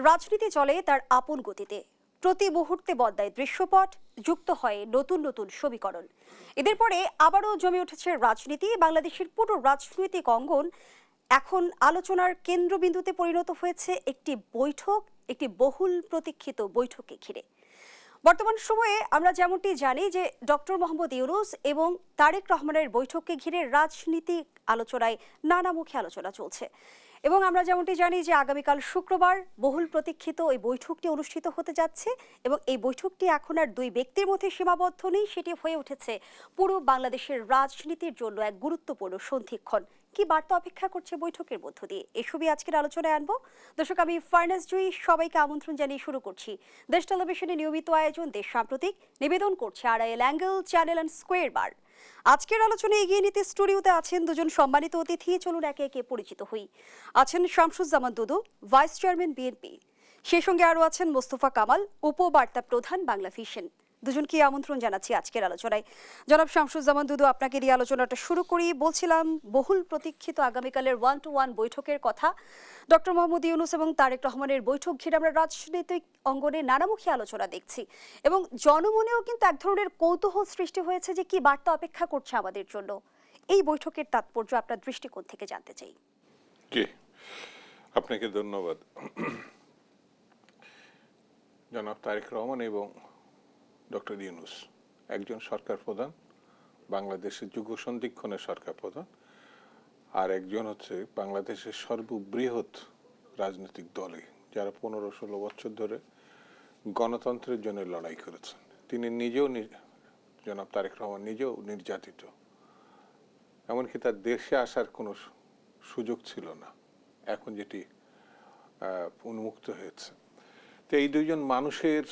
রাজনীতি চলে তার আপন গতিতে, প্রতি মুহূর্তে বদলায় দৃশ্যপট, যুক্ত হয় নতুন নতুন সমীকরণ। এদের পরে আবারও জমে উঠেছে রাজনীতি। বাংলাদেশের পুরো রাজনৈতিক অঙ্গন এখন আলোচনার কেন্দ্রবিন্দুতে পরিণত হয়েছে একটি বৈঠক, একটি বহুল প্রতীক্ষিত বৈঠককে ঘিরে। বর্তমান সময়ে আমরা যেমনটি জানি যে ডক্টর মোহাম্মদ ইউনূস এবং তারেক রহমানের বৈঠককে ঘিরে রাজনীতিক আলোচনায় নানামুখী আলোচনা চলছে, এবং আমরা যেমনটি জানি যে আগামীকাল শুক্রবার বহুল প্রতীক্ষিত এই বৈঠকটি অনুষ্ঠিত হতে যাচ্ছে, এবং এই বৈঠকটি এখন আর দুই ব্যক্তির মধ্যে সীমাবদ্ধ নেই, সেটি হয়ে উঠেছে পুরো বাংলাদেশের রাজনীতির জন্য এক গুরুত্বপূর্ণ সন্ধিক্ষণ। কি বার্তা অপেক্ষা করছে বৈঠকের মধ্য দিয়ে, এসবই আজকের আলোচনায় আনবো। দর্শক, আমি ফারনাস জুই সবাইকে আমন্ত্রণ জানিয়ে শুরু করছি দেশ টেলিভিশনের নিয়মিত আয়োজন দেশ সাম্প্রতিক। নিবেদন করছে Arail angle channel and square বার। আজকের আলোচনায় এগিয়ে নিতে স্টুডিওতে আছেন দুজন সম্মানিত অতিথি। চলুন একে একে পরিচিত হই। আছেন শামসুজ্জামান দুদু, ভাইস চেয়ারম্যান বিএনপি। সেই সঙ্গে আরও আছেন মোস্তফা কামাল, উপবার্তা প্রধান, বাংলা ভিশন। দুজনকে আমন্ত্রণ জানাচ্ছি আজকের আলোচনায়। জনাব শামসুজ্জামান দুদু, আপনাকে দিয়ে আলোচনাটা শুরু করি। বলছিলাম বহুল প্রতীক্ষিত আগামীকালের 1-to-1 বৈঠকের কথা। ডক্টর মোহাম্মদ ইউনূস এবং তারেক রহমানের বৈঠক ঘিরে আমরা রাজনৈতিক অঙ্গনে নানামুখী আলোচনা দেখছি, এবং জনমনেও কিন্তু এক ধরনের কৌতূহল সৃষ্টি হয়েছে যে কি বার্তা অপেক্ষা করছে আমাদের জন্য। এই বৈঠকের তাৎপর্য আপনার দৃষ্টিকোণ থেকে জানতে চাই। জি, আপনাকে ধন্যবাদ। জনাব তারেক রহমান এবং ডক্টর ইউনূস একজন সরকার প্রধান, বাংলাদেশের যুগ সন্ধিক্ষণের সরকার প্রধান, আর একজন হচ্ছে বাংলাদেশের সর্ববৃহৎ রাজনৈতিক দলে যারা 15-16 বছর ধরে গণতন্ত্রের জন্য লড়াই করেছেন। তিনি নিজেও, জনাব তারেক রহমান নিজেও নির্যাতিত, এমনকি তার দেশে আসার কোনো সুযোগ ছিল না, এখন যেটি উন্মুক্ত হয়েছে। তো এই দুইজন মানুষের,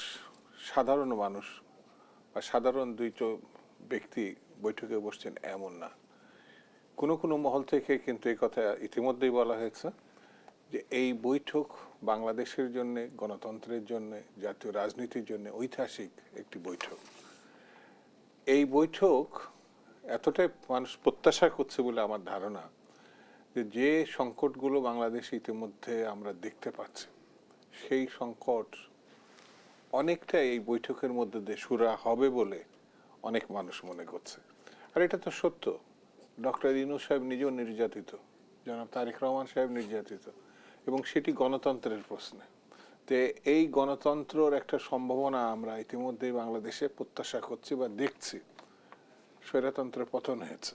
সাধারণ মানুষ বা সাধারণ দুই ব্যক্তি বৈঠকে বসছেন এমন না। কোনো কোনো মহল থেকে কিন্তু এই কথা ইতিমধ্যেই বলা হয়েছে যে এই বৈঠক বাংলাদেশের জন্য, গণতন্ত্রের জন্য, জাতীয় রাজনীতির জন্য ঐতিহাসিক একটি বৈঠক। এই বৈঠক এতটাই মানুষ প্রত্যাশা করছে বলে আমার ধারণা যে সংকটগুলো বাংলাদেশে ইতিমধ্যে আমরা দেখতে পাচ্ছি, সেই সংকট অনেকটা এই বৈঠকের মধ্যে দিয়ে সুরা হবে বলে অনেক মানুষ মনে করছে। আর এটা তো সত্য। ডক্টর ইউনূস সাহেব নিজেও নির্যাতিত, জনাব তারেক রহমান সাহেব নির্যাতিত, এবং সেটি গণতন্ত্রের প্রশ্নে। তো এই গণতন্ত্রের একটা সম্ভাবনা আমরা ইতিমধ্যেই বাংলাদেশে প্রত্যাশা করছি বা দেখছি। স্বৈরতন্ত্রের পতন হয়েছে,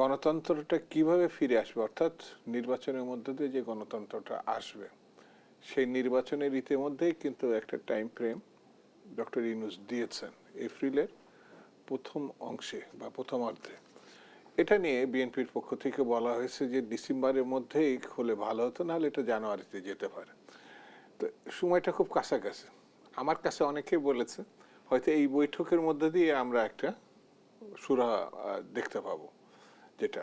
গণতন্ত্রটা কিভাবে ফিরে আসবে, অর্থাৎ নির্বাচনের মধ্যে দিয়ে যে গণতন্ত্রটা আসবে, সেই নির্বাচনের ইতিমধ্যেই কিন্তু একটা টাইম ফ্রেম ডক্টর ইউনূস দিয়েছেন, এপ্রিলের প্রথম অংশে বা প্রথমার্ধে। এটা নিয়ে বিএনপির পক্ষ থেকে বলা হয়েছে যে ডিসেম্বরের মধ্যেই হলে ভালো হতো, নাহলে এটা জানুয়ারিতে যেতে পারে। তো সময়টা খুব কাছাকাছি। আমার কাছে অনেকেই বলেছে হয়তো এই বৈঠকের মধ্যে দিয়ে আমরা একটা সুরা দেখতে পাবো, যেটা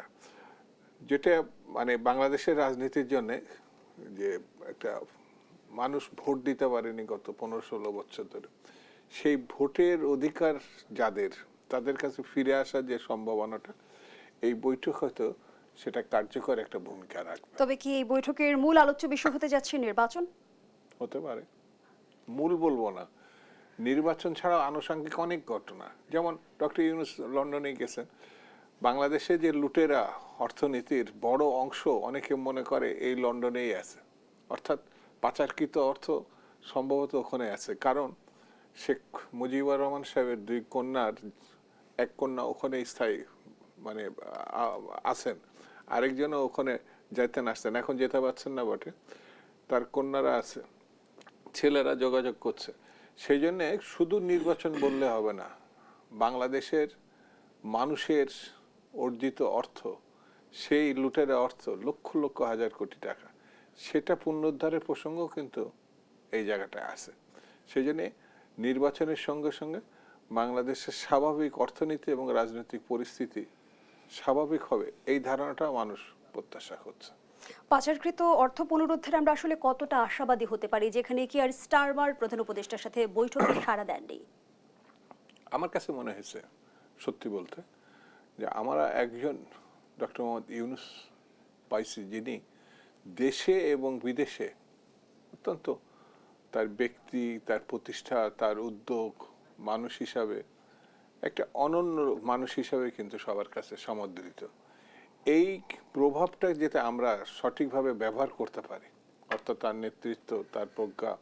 যেটা মানে বাংলাদেশের রাজনীতির জন্য যে একটা মানুষ ভোট দিতে পারেনি গত 15-16 বছর ধরে, সেই ভোটের অধিকার যাদের, তাদের কাছে ফিরে আসার যে সম্ভাবনাটা, এই বৈঠক হয়তো সেটা কার্যকর একটা ভূমিকা রাখবে। তবে কি এই বৈঠকের মূল আলোচ্য বিষয় হতে যাচ্ছে নির্বাচন? হতে পারে, মূল বলবো না। নির্বাচন ছাড়াও আনুষঙ্গিক অনেক ঘটনা, যেমন ডক্টর ইউনূস লন্ডনে গেছেন। বাংলাদেশে যে লুটেরা অর্থনীতির বড় অংশ অনেকে মনে করে এই লন্ডনেই আছে, অর্থাৎ পাচারকৃত অর্থ সম্ভবত ওখানে আছে। কারণ শেখ মুজিবুর রহমান সাহেবের দুই কন্যার এক কন্যা ওখানে স্থায়ী মানে আছেন, আরেকজনও ওখানে যাইতেন আসতেন, এখন যেতে পারছেন না বটে, তার কন্যারা আছে, ছেলেরা যোগাযোগ করছে। সেই জন্য শুধু নির্বাচন বললে হবে না, বাংলাদেশের মানুষের অর্জিত অর্থ, সেই লুটের অর্থ লক্ষ লক্ষ হাজার কোটি টাকা, সেটা পুনরুদ্ধারের প্রসঙ্গ কিন্তু এই জায়গাটায় আছে। সেই জন্যে নির্বাচনের সঙ্গে সঙ্গে বাংলাদেশের স্বাভাবিক অর্থনীতি এবং রাজনৈতিক পরিস্থিতি স্বাভাবিক হবে, এই ধারণাটা মানুষ প্রত্যাশা করছে। পাচারকৃত অর্থ পুনরুদ্ধারে আমরা আসলে কতটা আশাবাদী হতে পারি, যেখানে কি আর স্টারমার প্রধান উপদেষ্টার সাথে বৈঠকে সাড়া দেননি? আমার কাছে মনে হয়েছে সত্যি বলতে যে আমরা একজন ডক্টর মোহাম্মদ ইউনূস পাইছি যিনি দেশে এবং বিদেশে অত্যন্ত তার ব্যক্তি, তার প্রতিষ্ঠা, তার উদ্যোগ, মানুষ হিসাবে একটা অনন্য মানুষ হিসাবে কিন্তু সবার কাছে সমাদৃত। এই প্রভাবটা যাতে আমরা সঠিকভাবে ব্যবহার করতে পারি, অর্থাৎ তার নেতৃত্ব, তার প্রজ্ঞা,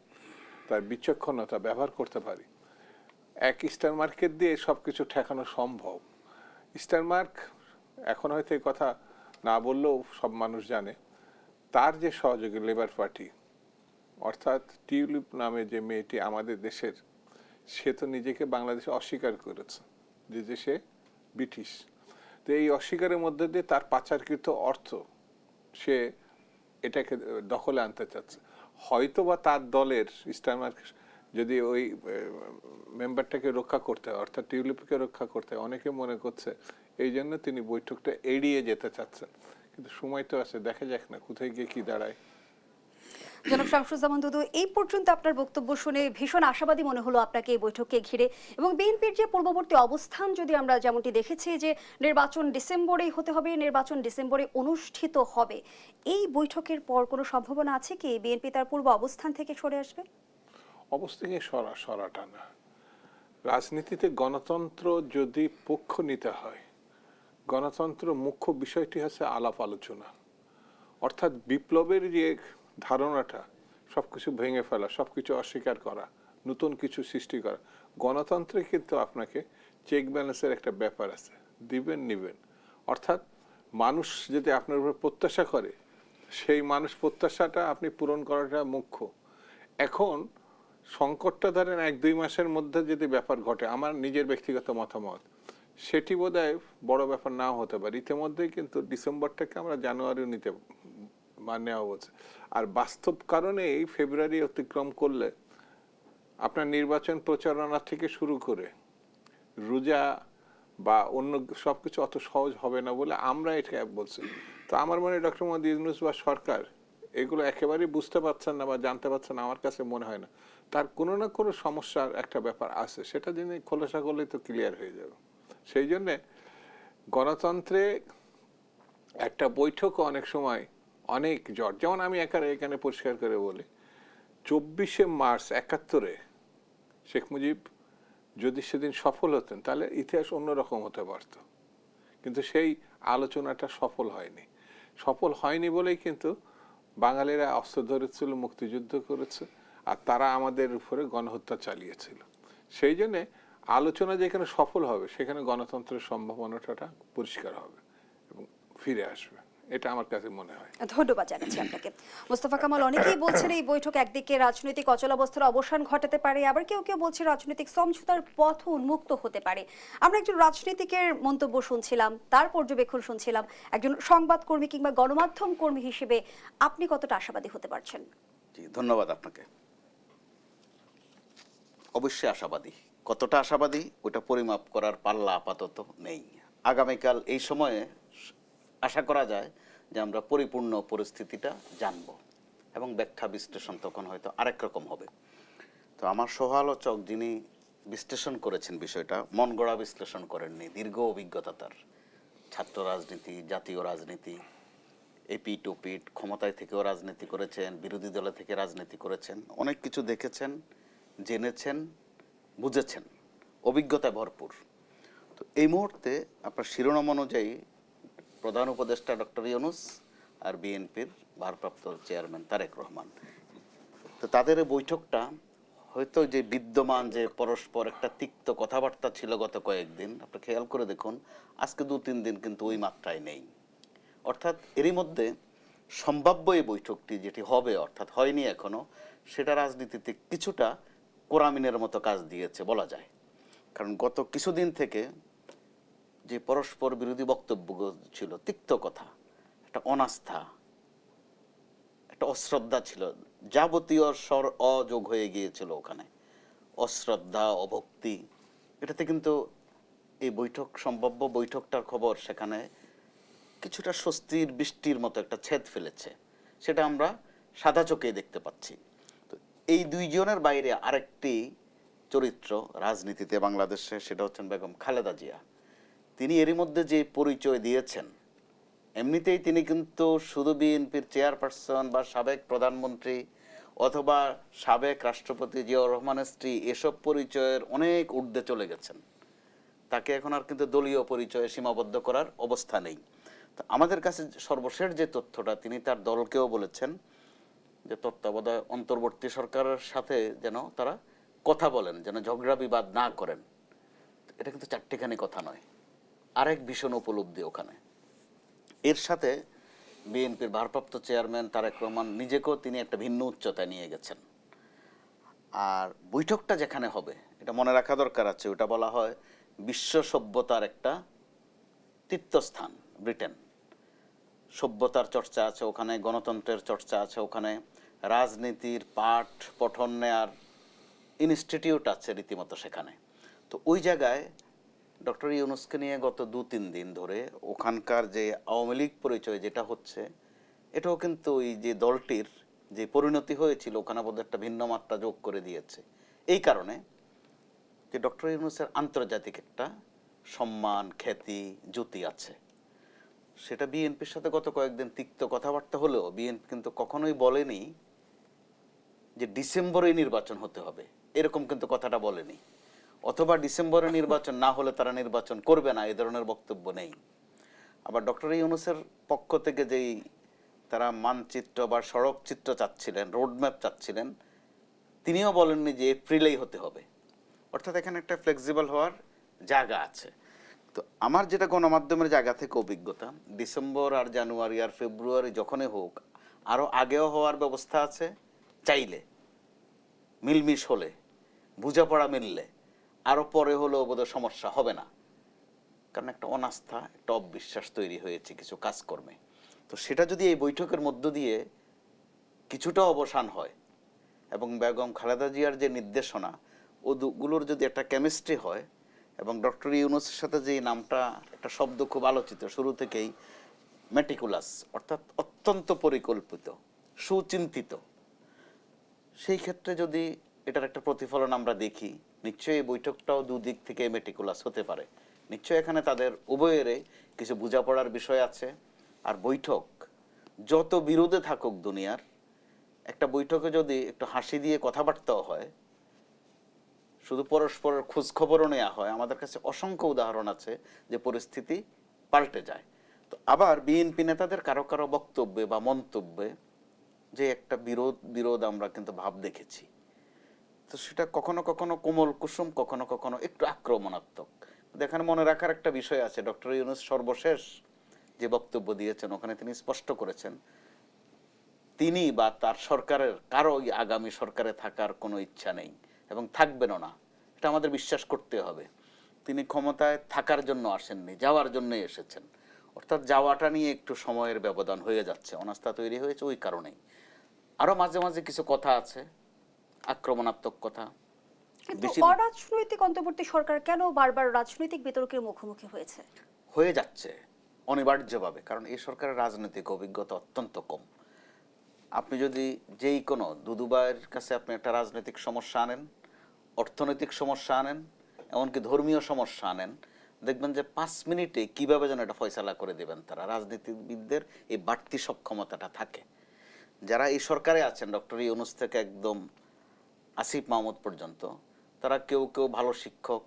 তার বিচক্ষণতা ব্যবহার করতে পারি, এক স্টার মার্কেট দিয়ে সবকিছু ঠেকানো সম্ভব। স্টার মার্ক এখন হয়তো এই কথা না বললেও সব মানুষ জানে, তার যে সহযোগী লেবার পার্টি, অর্থাৎ টিউলিপ নামে যে মেয়েটি আমাদের দেশের, সে তো নিজেকে বাংলাদেশে অস্বীকার করেছে যে সে ব্রিটিশ। তো এই অস্বীকারের মধ্যে দিয়ে তার পাচারকৃত অর্থ সে এটাকে দখলে আনতে চাচ্ছে। হয়তো বা তার দলের স্টার মার্ক যদি ওই মেম্বারটাকে রক্ষা করতে হয়, অর্থাৎ টিউলিপকে রক্ষা করতে হয়, অনেকে মনে করছে এই জন্য তিনি বৈঠকটা এড়িয়ে যেতে চাচ্ছেন। কিন্তু সময় তো আছে, দেখা যাক না কোথায় গিয়ে কি দাঁড়ায়। জনাব শামসুজ্জামান দুদু, এই পর্যন্ত আপনার বক্তব্য শুনে ভীষণ আশাবাদী মনে হলো আপনাকে এই বৈঠককে ঘিরে, এবং বিএনপির যে পূর্ববর্তী অবস্থান যদি আমরা যেমনটি দেখেছি যে নির্বাচন ডিসেম্বরেই হতে হবে, নির্বাচন ডিসেম্বরে অনুষ্ঠিত হবে, এই বৈঠকের পর কোনো সম্ভাবনা আছে কি বিএনপি তার পূর্ব অবস্থান থেকে সরে আসবে? অবস্থাকে সরাটা না, রাজনীতিতে গণতন্ত্র যদি পক্ষ নিতে হয়, গণতন্ত্র মুখ্য বিষয়টি হচ্ছে আলাপ আলোচনা। অর্থাৎ বিপ্লবের যে ধারণাটা, সবকিছু ভেঙে ফেলা, সবকিছু অস্বীকার করা, নতুন কিছু সৃষ্টি করা, গণতন্ত্রে কিন্তু আপনাকে চেক ব্যালেন্সের একটা ব্যাপার আছে, দিবেন নিবেন। অর্থাৎ মানুষ যদি আপনার উপর প্রত্যাশা করে, সেই মানুষ প্রত্যাশাটা আপনি পূরণ করাটা মুখ্য। এখন সংকটটা ধরেন 1-2 মাসের মধ্যে যদি ব্যাপার ঘটে, আমার নিজের ব্যক্তিগত মতামত, সেটি বোধহয় বড় ব্যাপার নাও হতে পারে। ইতিমধ্যেই কিন্তু ডিসেম্বরটাকে আমরা জানুয়ারিও নিতে নেওয়া হচ্ছে। আর বাস্তব কারণে এই ফেব্রুয়ারি অতিক্রম করলে আপনার নির্বাচন প্রচারণা থেকে শুরু করে রোজা বা অন্য সবকিছু অত সহজ হবে না বলে আমরা এটা বলছি। তো আমার মনে হয় ডক্টর মোহাম্মদ ইউনূস বা সরকার এগুলো একেবারেই বুঝতে পারছেন না বা জানতে পারছেন না, আমার কাছে মনে হয় না। তার কোনো না কোনো সমস্যার একটা ব্যাপার আছে, সেটা যিনি খোলাসা করলেই তো ক্লিয়ার হয়ে যাবে। সেই জন্যে গণতন্ত্রে একটা বৈঠক অনেক সময় অনেক জট, যেমন আমি এখানে পরিষ্কার করে বলি, 24শে মার্চ 71-এ শেখ মুজিব যদি সেদিন সফল হতেন তাহলে ইতিহাস অন্যরকম হতে পারত, কিন্তু সেই আলোচনাটা সফল হয়নি বলেই কিন্তু বাঙালিরা অস্ত্র ধরেছিল, মুক্তিযুদ্ধ করেছে, আর তারা আমাদের উপরে গণহত্যা চালিয়েছিল। সেই জন্যে আলোচনা যেখানে সফল হবে সেখানে গণতন্ত্রের সম্ভাবনাটা পরিষ্কার হবে এবং ফিরে আসবে, এটা আমার কাছে মনে হয়। ধন্যবাদ জানাচ্ছি আপনাকে। মোস্তফা কামাল, অনেকেই বলছেন এই বৈঠক একদিকে রাজনৈতিক অচলাবস্থার অবসান ঘটাতে পারে, আবার কেউ কেউ বলছে রাজনৈতিক সমঝোতার পথ উন্মুক্ত হতে পারে। আমরা একজন রাজনীতিকের মন্তব্য শুনছিলাম, তার পর্যবেক্ষণ শুনছিলাম, একজন সংবাদকর্মী কিংবা গণমাধ্যম কর্মী হিসেবে আপনি কতটা আশাবাদী হতে পারছেন? জি, ধন্যবাদ আপনাকে। অবশ্যই আশাবাদী। কতটা আশাবাদী ওটা পরিমাপ করার পাল্লা আপাতত নেই। আগামীকাল এই সময়ে আশা করা যায় যে আমরা পরিপূর্ণ পরিস্থিতিটা জানব এবং ব্যাখ্যা বিশ্লেষণ তখন হয়তো আরেক রকম হবে। তো আমার সহ-আলোচক যিনি বিশ্লেষণ করেছেন বিষয়টা, মন গড়া বিশ্লেষণ করেননি, দীর্ঘ অভিজ্ঞতা তার, ছাত্র রাজনীতি, জাতীয় রাজনীতি, এপিট ওপিট, ক্ষমতায় থেকেও রাজনীতি করেছেন, বিরোধী দলে থেকে রাজনীতি করেছেন, অনেক কিছু দেখেছেন, জেনেছেন, বুঝেছেন, অভিজ্ঞতায় ভরপুর। তো এই মুহূর্তে আপনার শিরোনাম অনুযায়ী প্রধান উপদেষ্টা ডক্টর ইউনূস আর বিএনপির ভারপ্রাপ্ত চেয়ারম্যান তারেক রহমান, তো তাদের এই বৈঠকটা হয়তো যে বিদ্যমান যে পরস্পর একটা তিক্ত কথাবার্তা ছিল গত কয়েকদিন, আপনি খেয়াল করে দেখুন আজকে 2-3 দিন কিন্তু ওই মাত্রায় নেই। অর্থাৎ এরই মধ্যে সম্ভাব্য এই বৈঠকটি যেটি হবে, অর্থাৎ হয়নি এখনো, সেটা রাজনীতিতে কিছুটা কোরামিনের মতো কাজ দিয়েছে বলা যায়। কারণ গত কিছুদিন থেকে যে পরস্পর বিরোধী বক্তব্য ছিল, তিক্ত কথা, একটা অনাস্থা, একটা অশ্রদ্ধা ছিল, যাবতীয় স্বর অযোগ হয়ে গিয়েছিল ওখানে, অশ্রদ্ধা, অভক্তি। এটাতে কিন্তু এই বৈঠক, সম্ভাব্য বৈঠকটার খবর সেখানে কিছুটা স্বস্তির বৃষ্টির মতো একটা ছেদ ফেলেছে, সেটা আমরা সাদা চোখেই দেখতে পাচ্ছি। তো এই দুইজনের বাইরে আরেকটি চরিত্র রাজনীতিতে বাংলাদেশে, সেটা হচ্ছেন বেগম খালেদা জিয়া। তিনি এরই মধ্যে যে পরিচয় দিয়েছেন, এমনিতেই তিনি কিন্তু শুধু বিএনপির চেয়ারপারসন বা সাবেক প্রধানমন্ত্রী, অথবা সাবেক রাষ্ট্রপতি জিয়াউর রহমানের স্ত্রী, এসব পরিচয়ের অনেক ঊর্ধ্বে চলে গেছেন। তাকে এখন আর কিন্তু দলীয় পরিচয়ে সীমাবদ্ধ করার অবস্থা নেই। তো আমাদের কাছে সর্বশেষ যে তথ্যটা, তিনি তার দলকেও বলেছেন যে তত্ত্বাবধায়ক অন্তর্বর্তী সরকারের সাথে যেন তারা কথা বলেন, যেন ঝগড়া বিবাদ না করেন। এটা কিন্তু চারটিখানি কথা নয়, আরেক ভীষণ উপলব্ধি ওখানে। এর সাথে বিএনপির ভারপ্রাপ্ত চেয়ারম্যান তারেক রহমান নিজেকেও তিনি একটা ভিন্ন উচ্চতায় নিয়ে গেছেন। আর বৈঠকটা যেখানে হবে, এটা মনে রাখা দরকার আছে, ওটা বলা হয় বিশ্ব সভ্যতার একটা তীর্থস্থান। ব্রিটেন সভ্যতার চর্চা আছে ওখানে, গণতন্ত্রের চর্চা আছে ওখানে, রাজনীতির পাঠ পঠন নেয়ার ইনস্টিটিউট আছে রীতিমতো সেখানে। তো ওই জায়গায় ডক্টর ইউনূসকে নিয়ে গত 2-3 দিন ধরে ওখানকার যে আওয়ামী লীগ পরিচয় যেটা হচ্ছে, এটাও কিন্তু ওই যে দলটির যে পরিণতি হয়েছিল ওখানে বোধহয় একটা ভিন্ন মাত্রা যোগ করে দিয়েছে। এই কারণে যে ডক্টর ইউনূসের আন্তর্জাতিক একটা সম্মান, খ্যাতি, জ্যোতি আছে। সেটা বিএনপির সাথে গত কয়েকদিন তিক্ত কথাবার্তা হলেও বিএনপি কিন্তু কখনোই বলেনি যে ডিসেম্বরে নির্বাচন হতে হবে, এরকম কিন্তু কথাটা বলেনি। অথবা ডিসেম্বরে নির্বাচন না হলে তারা নির্বাচন করবে না, এই ধরনের বক্তব্য নেই। আবার ডক্টর ইউনূসের পক্ষ থেকে যেই তারা মানচিত্র বা সড়ক চিত্র চাচ্ছিলেন, রোডম্যাপ চাচ্ছিলেন, তিনিও বলেননি যে এপ্রিলেই হতে হবে। অর্থাৎ এখানে একটা ফ্লেক্সিবল হওয়ার জায়গা আছে। তো আমার যেটা গণমাধ্যমের জায়গা থেকে অভিজ্ঞতা, ডিসেম্বর আর জানুয়ারি আর ফেব্রুয়ারি যখনই হোক, আরও আগেও হওয়ার ব্যবস্থা আছে চাইলে, মিলমিশ হলে, বোঝাপড়া মিললে, আরও পরে হলেও বোধহয় সমস্যা হবে না। কারণ একটা অনাস্থা, একটা অবিশ্বাস তৈরি হয়েছে কিছু কাজকর্মে। তো সেটা যদি এই বৈঠকের মধ্য দিয়ে কিছুটা অবসান হয় এবং বেগম খালেদা জিয়ার যে নির্দেশনা ওগুলোর যদি একটা কেমিস্ট্রি হয়, এবং ডক্টর ইউনূসের সাথে যে নামটা, একটা শব্দ খুব আলোচিত শুরু থেকেই, মেটিকুলাস, অর্থাৎ অত্যন্ত পরিকল্পিত, সুচিন্তিত, সেই ক্ষেত্রে যদি এটার একটা প্রতিফলন আমরা দেখি, নিশ্চয়ই এই বৈঠকটাও দুদিক থেকে মেটিকুলাস হতে পারে। নিশ্চয়ই এখানে তাদের উভয়েরই কিছু বোঝাপড়ার বিষয় আছে। আর বৈঠক যত বিরোধে থাকুক দুনিয়ার, একটা বৈঠকে যদি একটু হাসি দিয়ে কথাবার্তাও হয়, শুধু পরস্পরের খোঁজ খবরও নেওয়া হয়, আমাদের কাছে অসংখ্য উদাহরণ আছে যে পরিস্থিতি পাল্টে যায়। তো আবার বিএনপি নেতাদের কারো কারো বক্তব্যে বা মন্তব্যে যে একটা বিরোধ আমরা কিন্তু ভাব দেখেছি। তো সেটা কখনো কখনো কোমল কুসুম, কখনো কখনো একটু আক্রমণাত্মক। এখানে মনে রাখার একটা বিষয় আছে, ডক্টর ইউনূস সর্বশেষ যে বক্তব্য দিয়েছেন ওখানে তিনি স্পষ্ট করেছেন তিনি বা তার সরকারের কারোই আগামী সরকারে থাকার কোনো ইচ্ছা নেই এবং থাকবেনও না। এটা আমাদের বিশ্বাস করতে হবে। তিনি ক্ষমতায় থাকার জন্য আসেননি, যাওয়ার জন্যই এসেছেন। অর্থাৎ যাওয়াটা নিয়ে একটু সময়ের ব্যবধান হয়ে যাচ্ছে, অনাস্থা তৈরি হয়েছে ওই কারণেই। আরও মাঝে মাঝে কিছু কথা আছে, আক্রমণাত্মক কথা। কিন্তু অরাজনৈতিক অন্তর্বর্তী সরকার কেন বারবার রাজনৈতিক বিতর্কের মুখোমুখি হয়ে যাচ্ছে অনিবার্যভাবে, কারণ এই সরকারের রাজনৈতিক অভিজ্ঞতা অত্যন্ত কম। আপনি যদি যেই কোনো দুদুবাইয়ের কাছে আপনি একটা রাজনৈতিক সমস্যা আনেন, অর্থনৈতিক সমস্যা আনেন, এমনকি ধর্মীয় সমস্যা আনেন, দেখবেন যে 5 মিনিটে কিভাবে যেন এটা ফয়সালা করে দেবেন তারা। রাজনীতিবিদদের এই বাড়তি সক্ষমতাটা থাকে। যারা এই সরকারে আছেন, ডক্টর ইউনূস থেকে একদম আসিফ মাহমুদ পর্যন্ত, তারা কেউ কেউ ভালো শিক্ষক,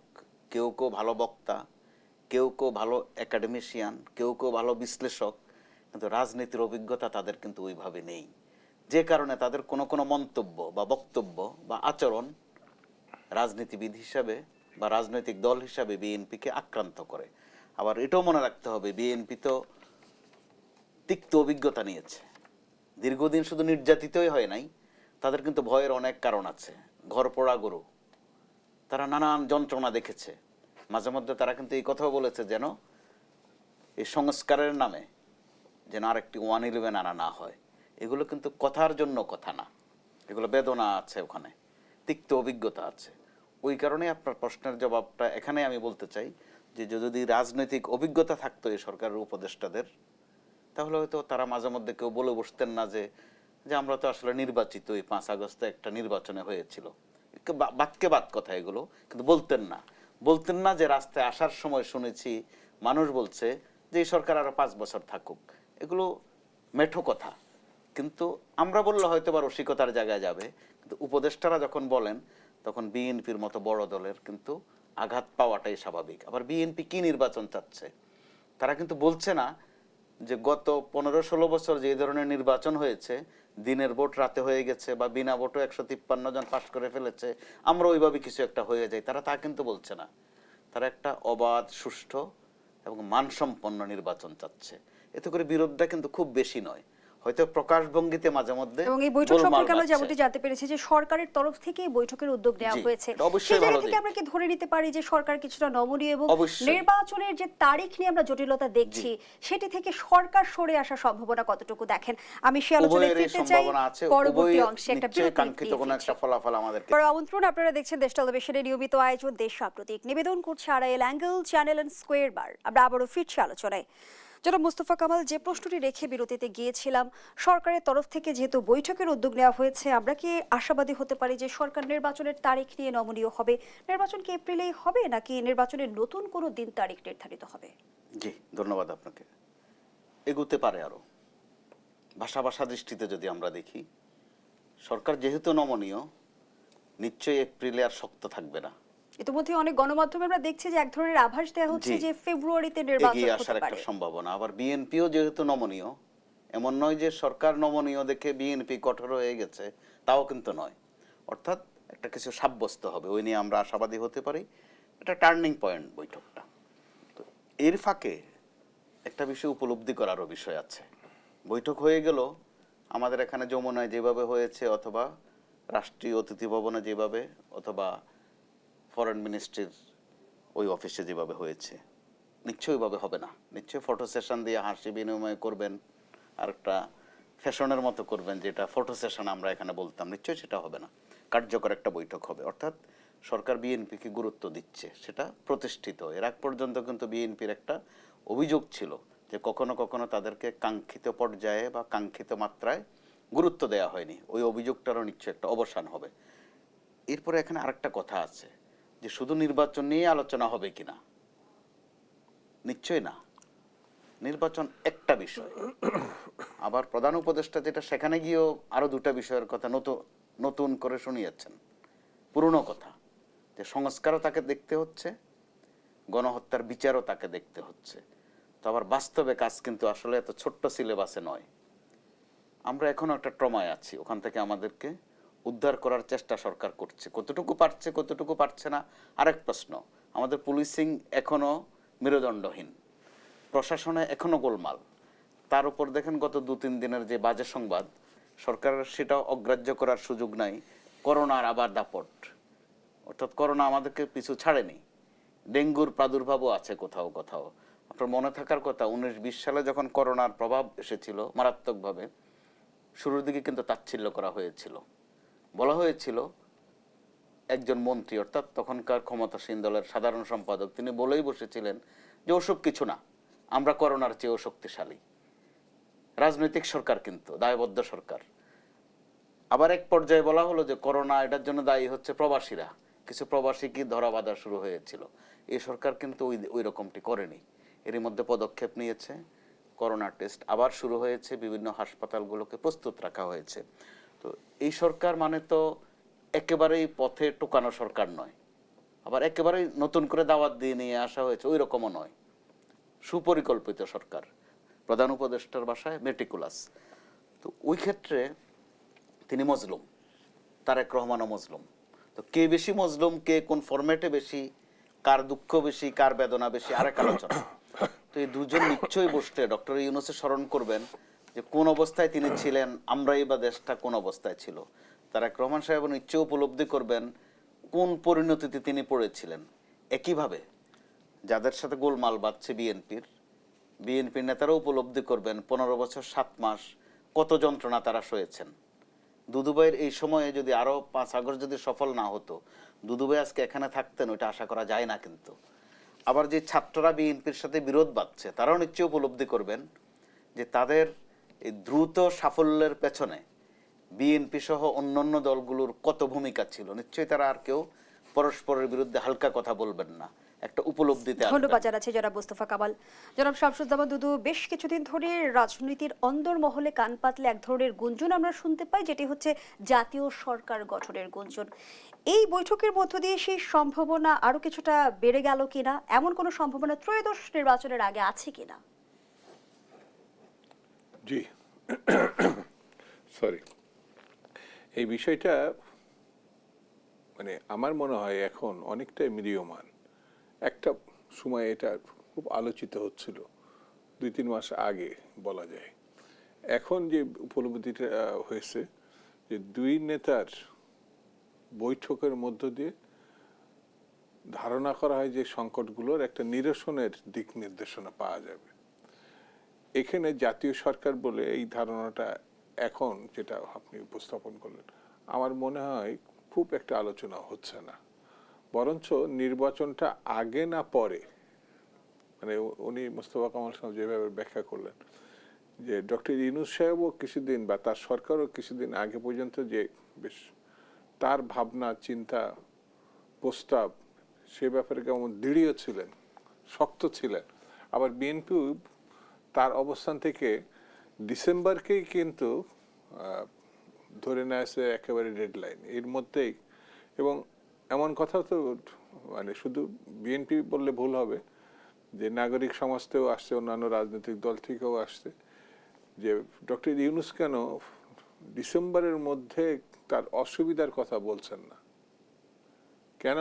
কেউ কেউ ভালো বক্তা, কেউ কেউ ভালো একাডেমিশিয়ান, কেউ কেউ ভালো বিশ্লেষক, কিন্তু রাজনীতির অভিজ্ঞতা তাদের কিন্তু ওইভাবে নেই। যে কারণে তাদের কোনো কোনো মন্তব্য বা বক্তব্য বা আচরণ রাজনীতিবিদ হিসাবে বা রাজনৈতিক দল হিসাবে বিএনপিকে আক্রান্ত করে। আবার এটাও মনে রাখতে হবে, বিএনপি তো তিক্ত অভিজ্ঞতা নিয়েছে, দীর্ঘদিন শুধু নির্যাতিতই হয় নাই, তাদের কিন্তু ভয়ের অনেক কারণ আছে। ঘর পোড়া গরু, তারা নানান যন্ত্রণা দেখেছে। মাঝে মধ্যে তারা কিন্তু এই কথাও বলেছে যেন এই সংস্কারের নামে যেন আরেকটি 111 আনা না হয়। এগুলো কিন্তু কথার জন্য কথা না, এগুলো বেদনা আছে, ওখানে তিক্ত অভিজ্ঞতা আছে। ওই কারণে আপনার প্রশ্নের জবাবটা এখানে আমি বলতে চাই যে যদি রাজনৈতিক অভিজ্ঞতা থাকতো এই সরকারের উপদেষ্টাদের, তাহলে হয়তো তারা মাঝে মধ্যে কেউ বলে বসতেন না যে আমরা তো আসলে নির্বাচিত, এই 5 আগস্টে একটা নির্বাচনে হয়েছিল। বাদকে বাদ কথা এগুলো, কিন্তু বলতেন না যে রাস্তায় আসার সময় শুনেছি মানুষ বলছে যে এই সরকার আরো 5 বছর থাকুক। এগুলো মেঠো কথা, কিন্তু আমরা বললে হয়তো বা রসিকতার জায়গায় যাবে, কিন্তু উপদেষ্টারা যখন বলেন তখন বিএনপির মতো বড় দলের কিন্তু আঘাত পাওয়াটাই স্বাভাবিক। আবার বিএনপি কি নির্বাচন চাচ্ছে? তারা কিন্তু বলছে না যে গত 15-16 বছর যে ধরনের নির্বাচন হয়েছে, দিনের ভোট রাতে হয়ে গেছে বা বিনা ভোটও 153 জন পাশ করে ফেলেছে, আমরা ওইভাবে কিছু একটা হয়ে যাই, তারা তা কিন্তু বলছে না। তারা একটা অবাধ, সুষ্ঠু এবং মানসম্পন্ন নির্বাচন চাচ্ছে। এতে করে বিরোধটা কিন্তু খুব বেশি নয়, হয়তো প্রকাশভঙ্গিতে মাঝে মধ্যে এবং এই বৈঠক গোলমাল সম্পর্কে আমরা বাজছে। যেমনটি জানতে পেরেছি যে সরকারের তরফ থেকে এই বৈঠকের উদ্যোগ নেওয়া জি, হয়েছে, এটা অবশ্যই সেই জায়গা ভালো থেকে দিক। আমরা কি ধরে নিতে পারি যে সরকার কিছুটা নমনীয় এবং অবশ্যই। নির্বাচনের যে তারিখ নিয়ে আমরা জটিলতা দেখছি সেটি থেকে সরকার সরে আসার সম্ভাবনা কতটুকু দেখেন? আমি সেই আলোচনায় উভয়েরই ফিরতে চাই সম্ভাবনা আছে, পরবর্তী উভয় অংশে একটা নিশ্চয়ই বিরতি কাঙ্ক্ষিত কোনো একটা ফলাফল আমাদেরকে। বড় আমন্ত্রণ, আপনারা দেখছেন দেশ টেলিভিশনের নিয়মিত আয়োজন দেশ সাম্প্রতিক, নিবেদন করছে Arail angle channel and square বার। আমরা আবারও ফিরছি আলোচনায়। যারা মুস্তফা কামাল যে প্রশ্নটি রেখে বিরতিতে গিয়েছিলাম, সরকারের তরফ থেকে যেহেতু বৈঠকের উদ্যোগ নেওয়া হয়েছে, আমরা কি আশাবাদী হতে পারি যে সরকার নির্বাচনের তারিখ নিয়ে নমনীয় হবে? নির্বাচন কি এপ্রিলেই হবে নাকি নির্বাচনের নতুন কোনো দিন তারিখ নির্ধারিত হবে? জি, ধন্যবাদ আপনাকে। এগুতে পারে আরো ভাষা দৃষ্টিতে যদি আমরা দেখি, সরকার যেহেতু নমনীয়, নিশ্চয়ই এপ্রিলে আর শক্ত থাকবে না। ইতিমধ্যে অনেক গণমাধ্যমে আমরা দেখছি যে এক ধরনের আভাস দেওয়া হচ্ছে জি, যে ফেব্রুয়ারিতে নির্বাচন এগিয়ে হতে আসার একটা পারে। সম্ভাবনা। আবার বিএনপিও যেহেতু নমনীয়, এমন নয় যে সরকার নমনীয় দেখে বিএনপি কঠোর হয়ে গেছে, তাও কিন্তু নয়। অর্থাৎ একটা কিছু সাব্যস্ত হবে, ওই নিয়ে আমরা আশাবাদী হতে পারি। এটা টার্নিং পয়েন্ট বৈঠকটা। তো এর ফাঁকে একটা বিষয় উপলব্ধি করারও বিষয় আছে। বৈঠক হয়ে গেল আমাদের এখানে যমুনায় যেভাবে হয়েছে, অথবা রাষ্ট্রীয় অতিথি ভবনে যেভাবে, অথবা ফরেন মিনিস্ট্রির ওই অফিসে যেভাবে হয়েছে, নিশ্চয়ই ওইভাবে হবে না। নিশ্চয়ই ফটো সেশন দিয়ে হাসি বিনিময় করবেন, আর একটা ফ্যাশনের মতো করবেন, যেটা ফটো সেশন আমরা এখানে বলতাম, নিশ্চয়ই সেটা হবে না। কার্যকর একটা বৈঠক হবে। অর্থাৎ সরকার বিএনপিকে গুরুত্ব দিচ্ছে, সেটা প্রতিষ্ঠিত। এর আগ পর্যন্ত কিন্তু বিএনপির একটা অভিযোগ ছিল যে কখনো কখনো তাদেরকে কাঙ্ক্ষিত পর্যায়ে বা কাঙ্ক্ষিত মাত্রায় গুরুত্ব দেওয়া হয়নি। ওই অভিযোগটারও নিশ্চয়ই একটা অবসান হবে। এরপরে এখানে আরেকটা কথা আছে যে শুধু নির্বাচন নিয়ে আলোচনা হবে কিনা, নিশ্চয়ই না। নির্বাচন একটা বিষয়, আবার প্রধান উপদেষ্টা যেটা সেখানে গিয়েও আরো দুটা বিষয়ের কথা নতুন করে শুনিয়েছেন। পুরনো কথা যে সংস্কারও তাকে দেখতে হচ্ছে, গণহত্যার বিচারও তাকে দেখতে হচ্ছে। তো আবার বাস্তবে কাজ কিন্তু আসলে এত ছোট্ট সিলেবাসে নয়। আমরা এখনো একটা ট্রমায় আছি, ওখান থেকে আমাদেরকে উদ্ধার করার চেষ্টা সরকার করছে। কতটুকু পারছে কতটুকু পারছে না আরেক প্রশ্ন। আমাদের পুলিশিং এখনো মেরুদণ্ডহীন, প্রশাসনে এখনো গোলমাল। তার উপর দেখেন গত 2-3 দিনের যে বাজে সংবাদ, সরকারের সেটা অগ্রাহ্য করার সুযোগ নাই। করোনার আবার দাপট, অর্থাৎ করোনা আমাদেরকে পিছু ছাড়েনি। ডেঙ্গুর প্রাদুর্ভাবও আছে কোথাও কোথাও। আপনার মনে থাকার কথা 19-20 সালে যখন করোনার প্রভাব এসেছিল মারাত্মকভাবে, শুরুর দিকে কিন্তু তাচ্ছিল্য করা হয়েছিল। বলা হয়েছিল একজন মন্ত্রী, অর্থাৎ তখনকার ক্ষমতাসীন দলের সাধারণ সম্পাদক, তিনি বলেই বসেছিলেন যে ওসব কিছু না, আমরা করোনার চেয়েও শক্তিশালী। রাজনৈতিক সরকার কিন্তু, দায়বদ্ধ সরকার। আবার এক পর্যায়ে বলা হলো যে করোনা এটার জন্য দায়ী হচ্ছে প্রবাসীরা, কিছু প্রবাসী কি ধরা বাঁধা শুরু হয়েছিল। এই সরকার কিন্তু ওই রকমটি করেনি। এরই মধ্যে পদক্ষেপ নিয়েছে, করোনা টেস্ট আবার শুরু হয়েছে, বিভিন্ন হাসপাতালগুলোকে প্রস্তুত রাখা হয়েছে। তো এই সরকার মানে তো একেবারেই পথে টোকানো সরকার নয়, আবার একেবারেই নতুন করে দাওয়াত দিয়ে নিয়ে আসা হয়েছে ওই রকমও নয়। সুপরিকল্পিত সরকার, প্রধান উপদেষ্টার ভাষায় মেটিকুলাস। তো ওই ক্ষেত্রে তিনি মজলুম, তারেক রহমানও মজলুম। তো কে বেশি মজলুম, কে কোন ফরম্যাটে বেশি, কার দুঃখ বেশি, কার বেদনা বেশি, আরেক আলোচনা। তো এই দুজন নিশ্চয়ই বসতে ডক্টর ইউনূসের স্মরণ করবেন যে কোন অবস্থায় তিনি ছিলেন, আমরাই বা দেশটা কোন অবস্থায় ছিল। তারেক রহমান সাহেব নিশ্চয়ই উপলব্ধি করবেন কোন পরিণতিতে তিনি পড়েছিলেন। একইভাবে যাদের সাথে গোলমাল বাঁধছে বিএনপির নেতারাও উপলব্ধি করবেন 15 বছর 7 মাস কত যন্ত্রণা তারা সয়েছেন। দুদুভাইয়ের এই সময়ে যদি আরো 5 আগস্ট যদি সফল না হতো, দুদুভাই আজকে এখানে থাকতেন, ওইটা আশা করা যায় না। কিন্তু আবার যে ছাত্ররা বিএনপির সাথে বিরোধ বাঁধছে, তারাও নিশ্চয়ই উপলব্ধি করবেন যে তাদের এই দ্রুত সাফল্যের পেছনে বিএনপি সহ অন্যান্য দলগুলোর কত ভূমিকা ছিল। নিশ্চয়ই তারা আর কেউ পরস্পরের বিরুদ্ধে হালকা কথা বলবেন না। একটা উপলব্ধিতে আসবেন। ধন্যবাদ জানাচ্ছি জনাব মোস্তফা কামাল। জনাব শামসুজ্জামান দুদু, বেশ কিছুদিন ধরে রাজনীতির অন্দরমহলে কান পাতলে এক ধরনের গুঞ্জন আমরা শুনতে পাই, যেটি হচ্ছে জাতীয় সরকার গঠনের গুঞ্জন। এই বৈঠকের মধ্য দিয়ে সেই সম্ভাবনা আরো কিছুটা বেড়ে গেল কিনা, এমন কোনো সম্ভাবনা ত্রয়োদশ নির্বাচনের আগে আছে কিনা? জি, সরি, এই বিষয়টা মানে আমার মনে হয় এখন অনেকটাই মিডিয়মান। একটা সময় এটা খুব আলোচিত হচ্ছিল 2-3 মাস আগে বলা যায়। এখন যে উপলব্ধিটা হয়েছে যে দুই নেতার বৈঠকের মধ্য দিয়ে ধারণা করা হয় যে সংকটগুলোর একটা নিরসনের দিক নির্দেশনা পাওয়া যাবে। এখানে জাতীয় সরকার বলে এই ধারণাটা এখন যেটা আপনি উপস্থাপন করলেন, আমার মনে হয় খুব একটা আলোচনা হচ্ছে না, বরঞ্চ নির্বাচনটা আগে না পরে, মানে উনি মোস্তফা কামাল সাহেব যেভাবে ব্যাখ্যা করলেন যে ডক্টর ইউনূস সাহেবও কিছুদিন বা তার সরকারও কিছুদিন আগে পর্যন্ত যে বেশ তার ভাবনা চিন্তা প্রস্তাব সে ব্যাপারে কেমন দৃঢ় ছিলেন, শক্ত ছিলেন, আবার বিএনপি তার অবস্থান থেকে ডিসেম্বরকেই কিন্তু ধরে নেয় একেবারে ডেডলাইন এর মধ্যেই। এবং এমন কথা তো মানে শুধু বিএনপি বললে ভুল হবে, যে নাগরিক সমাজ থেকেও আসছে, অন্যান্য রাজনৈতিক দল থেকেও আসছে, যে ডক্টর ইউনূস কেন ডিসেম্বরের মধ্যে তার অসুবিধার কথা বলছেন না, কেন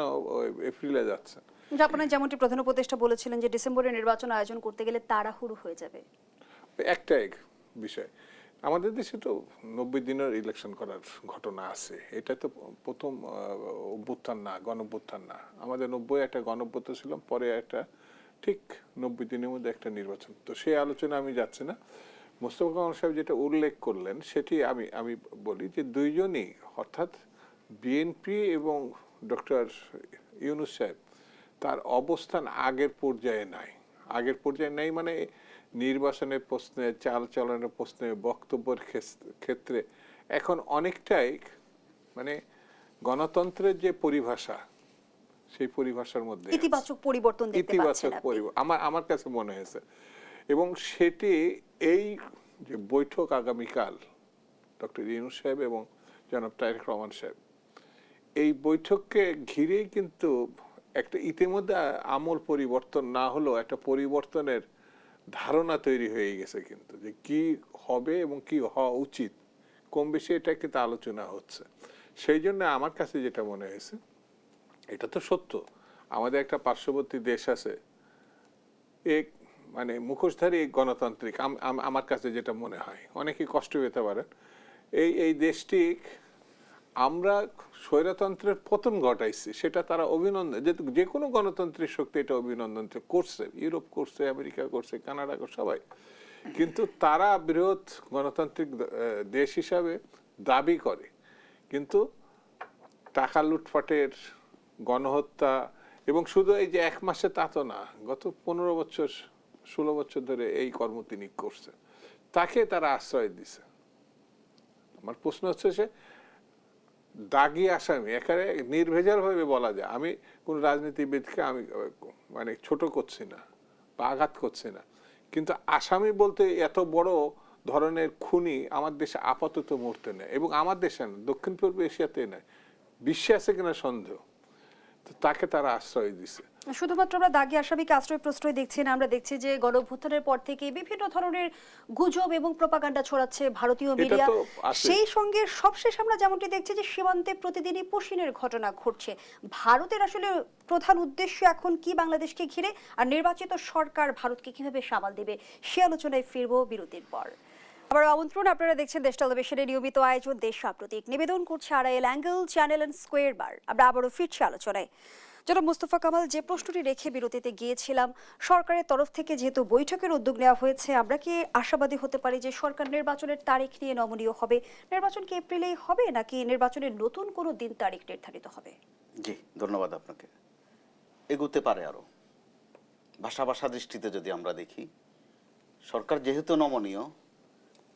এপ্রিলে যাচ্ছেন। আপনার যেমনটি প্রধান উপদেষ্টা বলেছিলেন যে ডিসেম্বরে নির্বাচন আয়োজন করতে গেলে তাড়াহুড়ো হয়ে যাবে। একটাই বিষয়, আমাদের দেশে তো 90 দিনের ইলেকশন করার ঘটনা আছে। এটা তো প্রথম অভ্যুত্থান না, গণঅভ্যুত্থান না। আমাদের 90 একটা গণঅভ্যুত্থান ছিল, পরে একটা ঠিক 90 দিনের মধ্যে একটা নির্বাচন। তো সেই আলোচনা আমি যাচ্ছি না। মোস্তফা কামাল সাহেব যেটা উল্লেখ করলেন সেটি আমি বলি যে দুইজনই, অর্থাৎ বিএনপি এবং ডক্টর ইউনূস সাহেব, তার অবস্থান আগের পর্যায়ে নাই। আগের পর্যায়ে নাই মানে নির্বাচনের প্রশ্নে, চাল চলনের প্রশ্নে, বক্তব্যের ক্ষেত্রে এখন অনেকটাই মানে গণতন্ত্রের যে পরিভাষা, সেই পরিভাষার মধ্যে ইতিবাচক পরিবর্তন দেখতে পাচ্ছেন আপনি? আমার কাছে মনে হয়েছে। এবং সেটি এই যে বৈঠক আগামীকাল ডক্টর ইউনূস সাহেব এবং জনাব তারেক রহমান সাহেব, এই বৈঠককে ঘিরেই কিন্তু একটা ইতিমধ্যে আমূল পরিবর্তন না হলেও একটা পরিবর্তনের ধারণা তৈরি হয়ে গেছে কিন্তু, যে কি হবে এবং কি হওয়া উচিত কম বেশি এটা কিন্তু আলোচনা হচ্ছে। সেই জন্য আমার কাছে যেটা মনে হয়েছে, এটা তো সত্য, আমাদের একটা পার্শ্ববর্তী দেশ আছে এক মানে মুখোশধারী গণতান্ত্রিক, আমার কাছে যেটা মনে হয়, অনেকে কষ্ট পেতে পারেন, এই দেশটি আমরা স্বৈরতন্ত্রের পতন ঘটাইছি, সেটা তারা অভিনন্দন, যে কোনো গণতান্ত্রিক শক্তি এটা অভিনন্দন করছে, ইউরোপ করছে, আমেরিকা করছে, কানাডা করছে, সবাই। কিন্তু তারা বৃহৎ গণতান্ত্রিক দেশ হিসাবে দাবি করে, কিন্তু টাকা লুটপাটের, গণহত্যা, এবং শুধু এই যে 1 মাসে তা তো না, গত 15 বছর 16 বছর ধরে এই কর্ম তিনি করছে, তাকে তারা আশ্রয় দিছে। আমার প্রশ্ন হচ্ছে, সে দাগি আসামি, এখানে নির্ভেজাল ভাবে বলা যায়, আমি কোন রাজনীতিবিদকে আমি মানে ছোট করছি না বা আঘাত করছি না, কিন্তু আসামি বলতে এত বড় ধরনের খুনি আমার দেশে আপাতত মুহূর্তে নেই, এবং আমার দেশে না, দক্ষিণ পূর্ব এশিয়াতে নেই, বিশ্বে আছে কিনা সন্দেহ। তো তাকে তারা আশ্রয় দিছে। শুধুমাত্র আমরা দাগি আসামিকে আশ্রয় প্রশ্রয় দেখছি না, আমরা দেখছি যে গণঅভ্যুত্থানের পর থেকে বিভিন্ন ধরনের গুজব এবং প্রপাগান্ডা ছড়াচ্ছে ভারতীয় মিডিয়া। সেই সঙ্গে সবশেষ আমরা যেমনটি দেখছি যে সীমান্তে প্রতিদিনই পশিনের ঘটনা ঘটছে। ভারতের আসলে প্রধান উদ্দেশ্য এখন কি বাংলাদেশকে ঘিরে, আর নির্বাচিত সরকার ভারতকে কিভাবে সামাল দেবে, সে আলোচনায় ফিরবো বিরতির পর। আবার আমন্ত্রণ, আপনারা দেখছেন দেশ টেলিভিশনের নিয়মিত আয়োজন দেশ সাম্প্রতিক, নিবেদন করছে Arail angle, channel and square বার। আমরা আবারও ফিরছি আলোচনায়। জনাব মোস্তফা কামাল, যে প্রশ্নটি রেখে বিরতিতে গিয়েছিলাম, সরকারের তরফ থেকে যেহেতু বৈঠকের উদ্যোগ নেওয়া হয়েছে, আমরা কি আশাবাদী হতে পারি যে সরকার নির্বাচনের তারিখ নিয়ে নমনীয় হবে? নির্বাচন কি এপ্রিলেই হবে, নাকি নির্বাচনের নতুন কোনো দিন তারিখ নির্ধারিত হবে? জি, ধন্যবাদ আপনাকে। এগুতে পারে আরো, ভাষা দৃষ্টিতে যদি আমরা দেখি, সরকার যেহেতু নমনীয়,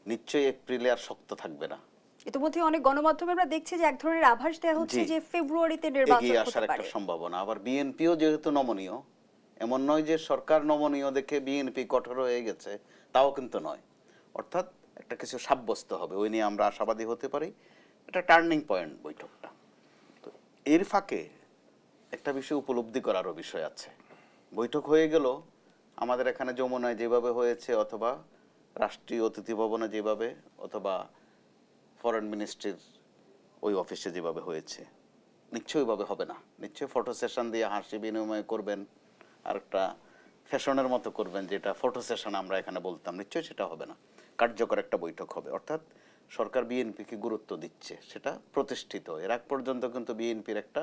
নিশ্চয়ই এপ্রিলে আর শক্ত থাকবে না, ইতিমধ্যে অনেক গণমাধ্যমে আমরা দেখছি যে এক ধরনের আভাস দেওয়া হচ্ছে জি। যে ফেব্রুয়ারিতে নির্বাচন এগিয়ে হতে আসার একটা পারে। সম্ভাবনা। আবার বিএনপিও যেহেতু নমনীয়, এমন নয় যে সরকার নমনীয় দেখে বিএনপি কঠোর হয়ে গেছে, তাও কিন্তু নয়। অর্থাৎ একটা কিছু সাব্যস্ত হবে, ওই নিয়ে আমরা আশাবাদী হতে পারি। এটা টার্নিং পয়েন্ট বৈঠকটা। তো এর ফাঁকে একটা বিষয় উপলব্ধি করারও বিষয় আছে। বৈঠক হয়ে গেল, আমাদের এখানে যমুনায় যেভাবে হয়েছে, অথবা রাষ্ট্রীয় অতিথি ভবনে যেভাবে, অথবা ফরেন মিনিস্ট্রির ওই অফিসে যেভাবে হয়েছে, নিশ্চয়ই ভাবে হবে না। নিশ্চয়ই ফটো সেশন দিয়ে হাসি বিনিময় করবেন, আর একটা ফ্যাশনের মতো করবেন, যেটা ফটো সেশন আমরা এখানে বলতাম। নিশ্চয়ই সেটা হবে না, কার্যকর একটা বৈঠক হবে। অর্থাৎ সরকার বিএনপিকে গুরুত্ব দিচ্ছে, সেটা প্রতিষ্ঠিত। এর আগ পর্যন্ত কিন্তু বিএনপির একটা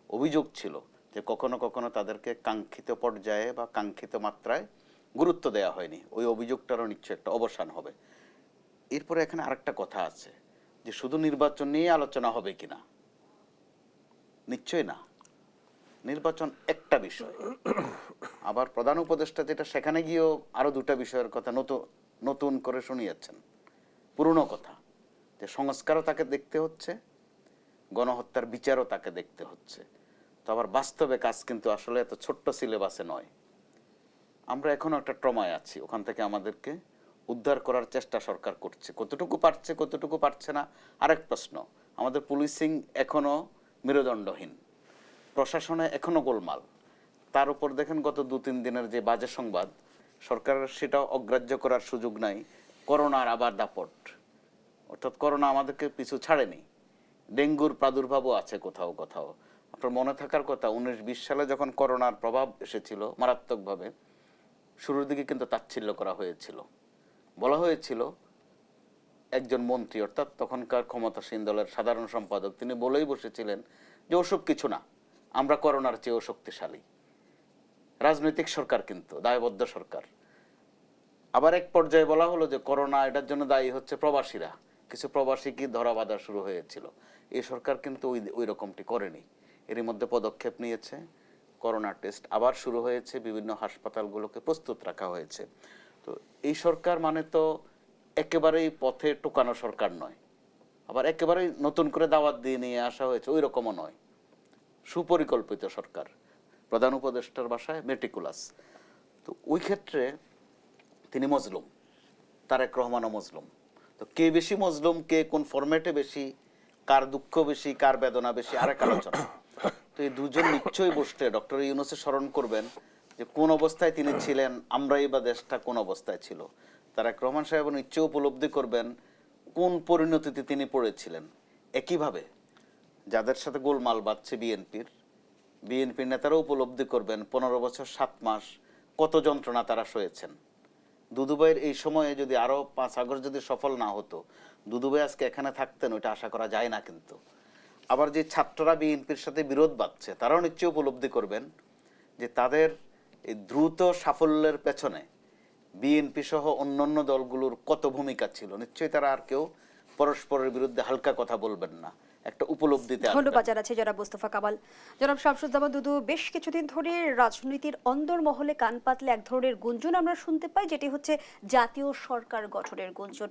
অভিযোগ ছিল যে কখনো কখনো তাদেরকে কাঙ্ক্ষিত পর্যায়ে বা কাঙ্ক্ষিত মাত্রায় গুরুত্ব দেওয়া হয়নি। ওই অভিযোগটারও নিশ্চয়ই একটা অবসান হবে। এরপরে এখানে আরেকটা কথা আছে যে শুধু নির্বাচন নিয়ে আলোচনা হবে কিনা। নিশ্চয় না, নির্বাচন একটা বিষয়। আবার প্রধান উপদেষ্টা যেটা সেখানে গিয়েও আরো দুটা বিষয়ের কথা নতুন করে শুনিয়েছেন। পুরনো কথা, যে সংস্কারও তাকে দেখতে হচ্ছে, গণহত্যার বিচারও তাকে দেখতে হচ্ছে। তো আবার বাস্তবে কাজ কিন্তু আসলে এত ছোট্ট সিলেবাসে নয়। আমরা এখনো একটা ট্রমায় আছি, ওখান থেকে আমাদেরকে উদ্ধার করার চেষ্টা সরকার করছে। কতটুকু পারছে কতটুকু পারছে না আরেক প্রশ্ন। আমাদের পুলিশিং এখনো মেরুদণ্ডহীন, প্রশাসনে এখনো গোলমাল। তার উপর দেখেন গত 2-3 দিনের যে বাজে সংবাদ, সরকারের সেটা অগ্রাহ্য করার সুযোগ নাই। করোনার আবার দাপট, অর্থাৎ করোনা আমাদেরকে পিছু ছাড়েনি। ডেঙ্গুর প্রাদুর্ভাবও আছে কোথাও কোথাও। আপনার মনে থাকার কথা, 19-20 সালে যখন করোনার প্রভাব এসেছিল মারাত্মকভাবে, শুরুর দিকে কিন্তু তাচ্ছিল্য করা হয়েছিল। বলা হয়েছিল, একজন মন্ত্রী অর্থাৎ তখনকার ক্ষমতাসীন দলের সাধারণ সম্পাদক, তিনি বলেই বসেছিলেন যে ওসব কিছু না, আমরা করোনার চেয়েও শক্তিশালী। রাজনৈতিক সরকার কিন্তু, দায়বদ্ধ সরকার। আবার এক পর্যায়ে বলা হলো যে করোনা এটার জন্য দায়ী হচ্ছে প্রবাসীরা, কিছু প্রবাসী কি ধরা বাঁধা শুরু হয়েছিল। এই সরকার কিন্তু ওই রকমটি করেনি। এরই মধ্যে পদক্ষেপ নিয়েছে, করোনা টেস্ট আবার শুরু হয়েছে, বিভিন্ন হাসপাতালগুলোকে প্রস্তুত রাখা হয়েছে। তো এই সরকার মানে তো একেবারেই পথে টোকানো সরকার নয়, আবার একেবারেই নতুন করে দাওয়াত দিয়ে নিয়ে আসা হয়েছে ওই রকমও নয়। সুপরিকল্পিত সরকার, প্রধান উপদেষ্টার ভাষায় মেটিকুলাস। তো ওই ক্ষেত্রে তিনি মজলুম, তারেক রহমানও মজলুম। তো কে বেশি মজলুম, কে কোন ফরম্যাটে বেশি, কার দুঃখ বেশি, কার বেদনা বেশি, আরেক আলোচনা। তো এই দুজন নিশ্চয়ই বসতে ডক্টর ইউনূসকে স্মরণ করবেন যে কোন অবস্থায় তিনি ছিলেন, আমরাই বা দেশটা কোন অবস্থায় ছিল। তারেক রহমান সাহেব নিশ্চয়ই উপলব্ধি করবেন কোন পরিণতিতে তিনি পড়েছিলেন। একইভাবে যাদের সাথে গোলমাল বাঁধছে বিএনপির নেতারাও উপলব্ধি করবেন 15 বছর 7 মাস কত যন্ত্রণা তারা সয়েছেন। দুদুভাইয়ের এই সময়ে যদি আরো 5 আগস্ট যদি সফল না হতো, দুদুভাই আজকে এখানে থাকতেন, ওইটা আশা করা যায় না। কিন্তু আবার যে ছাত্ররা বিএনপির সাথে বিরোধ বাঁধছে, তারাও নিশ্চয়ই উপলব্ধি করবেন যে তাদের এই দ্রুত সাফল্যের পেছনে বিএনপি সহ অন্যান্য দলগুলোর কত ভূমিকা ছিল। নিশ্চয়ই তারা আর কেউ পরস্পরের বিরুদ্ধে হালকা কথা বলবেন না, একটা উপলব্ধিতে আসবেন। ধন্যবাদ জানাচ্ছি জনাব মোস্তফা কামাল। জনাব শামসুজ্জামান দুদু, বেশ কিছুদিন ধরে রাজনীতির অন্দরমহলে কান পাতলে এক ধরনের গুঞ্জন আমরা শুনতে পাই, যেটি হচ্ছে জাতীয় সরকার গঠনের গুঞ্জন।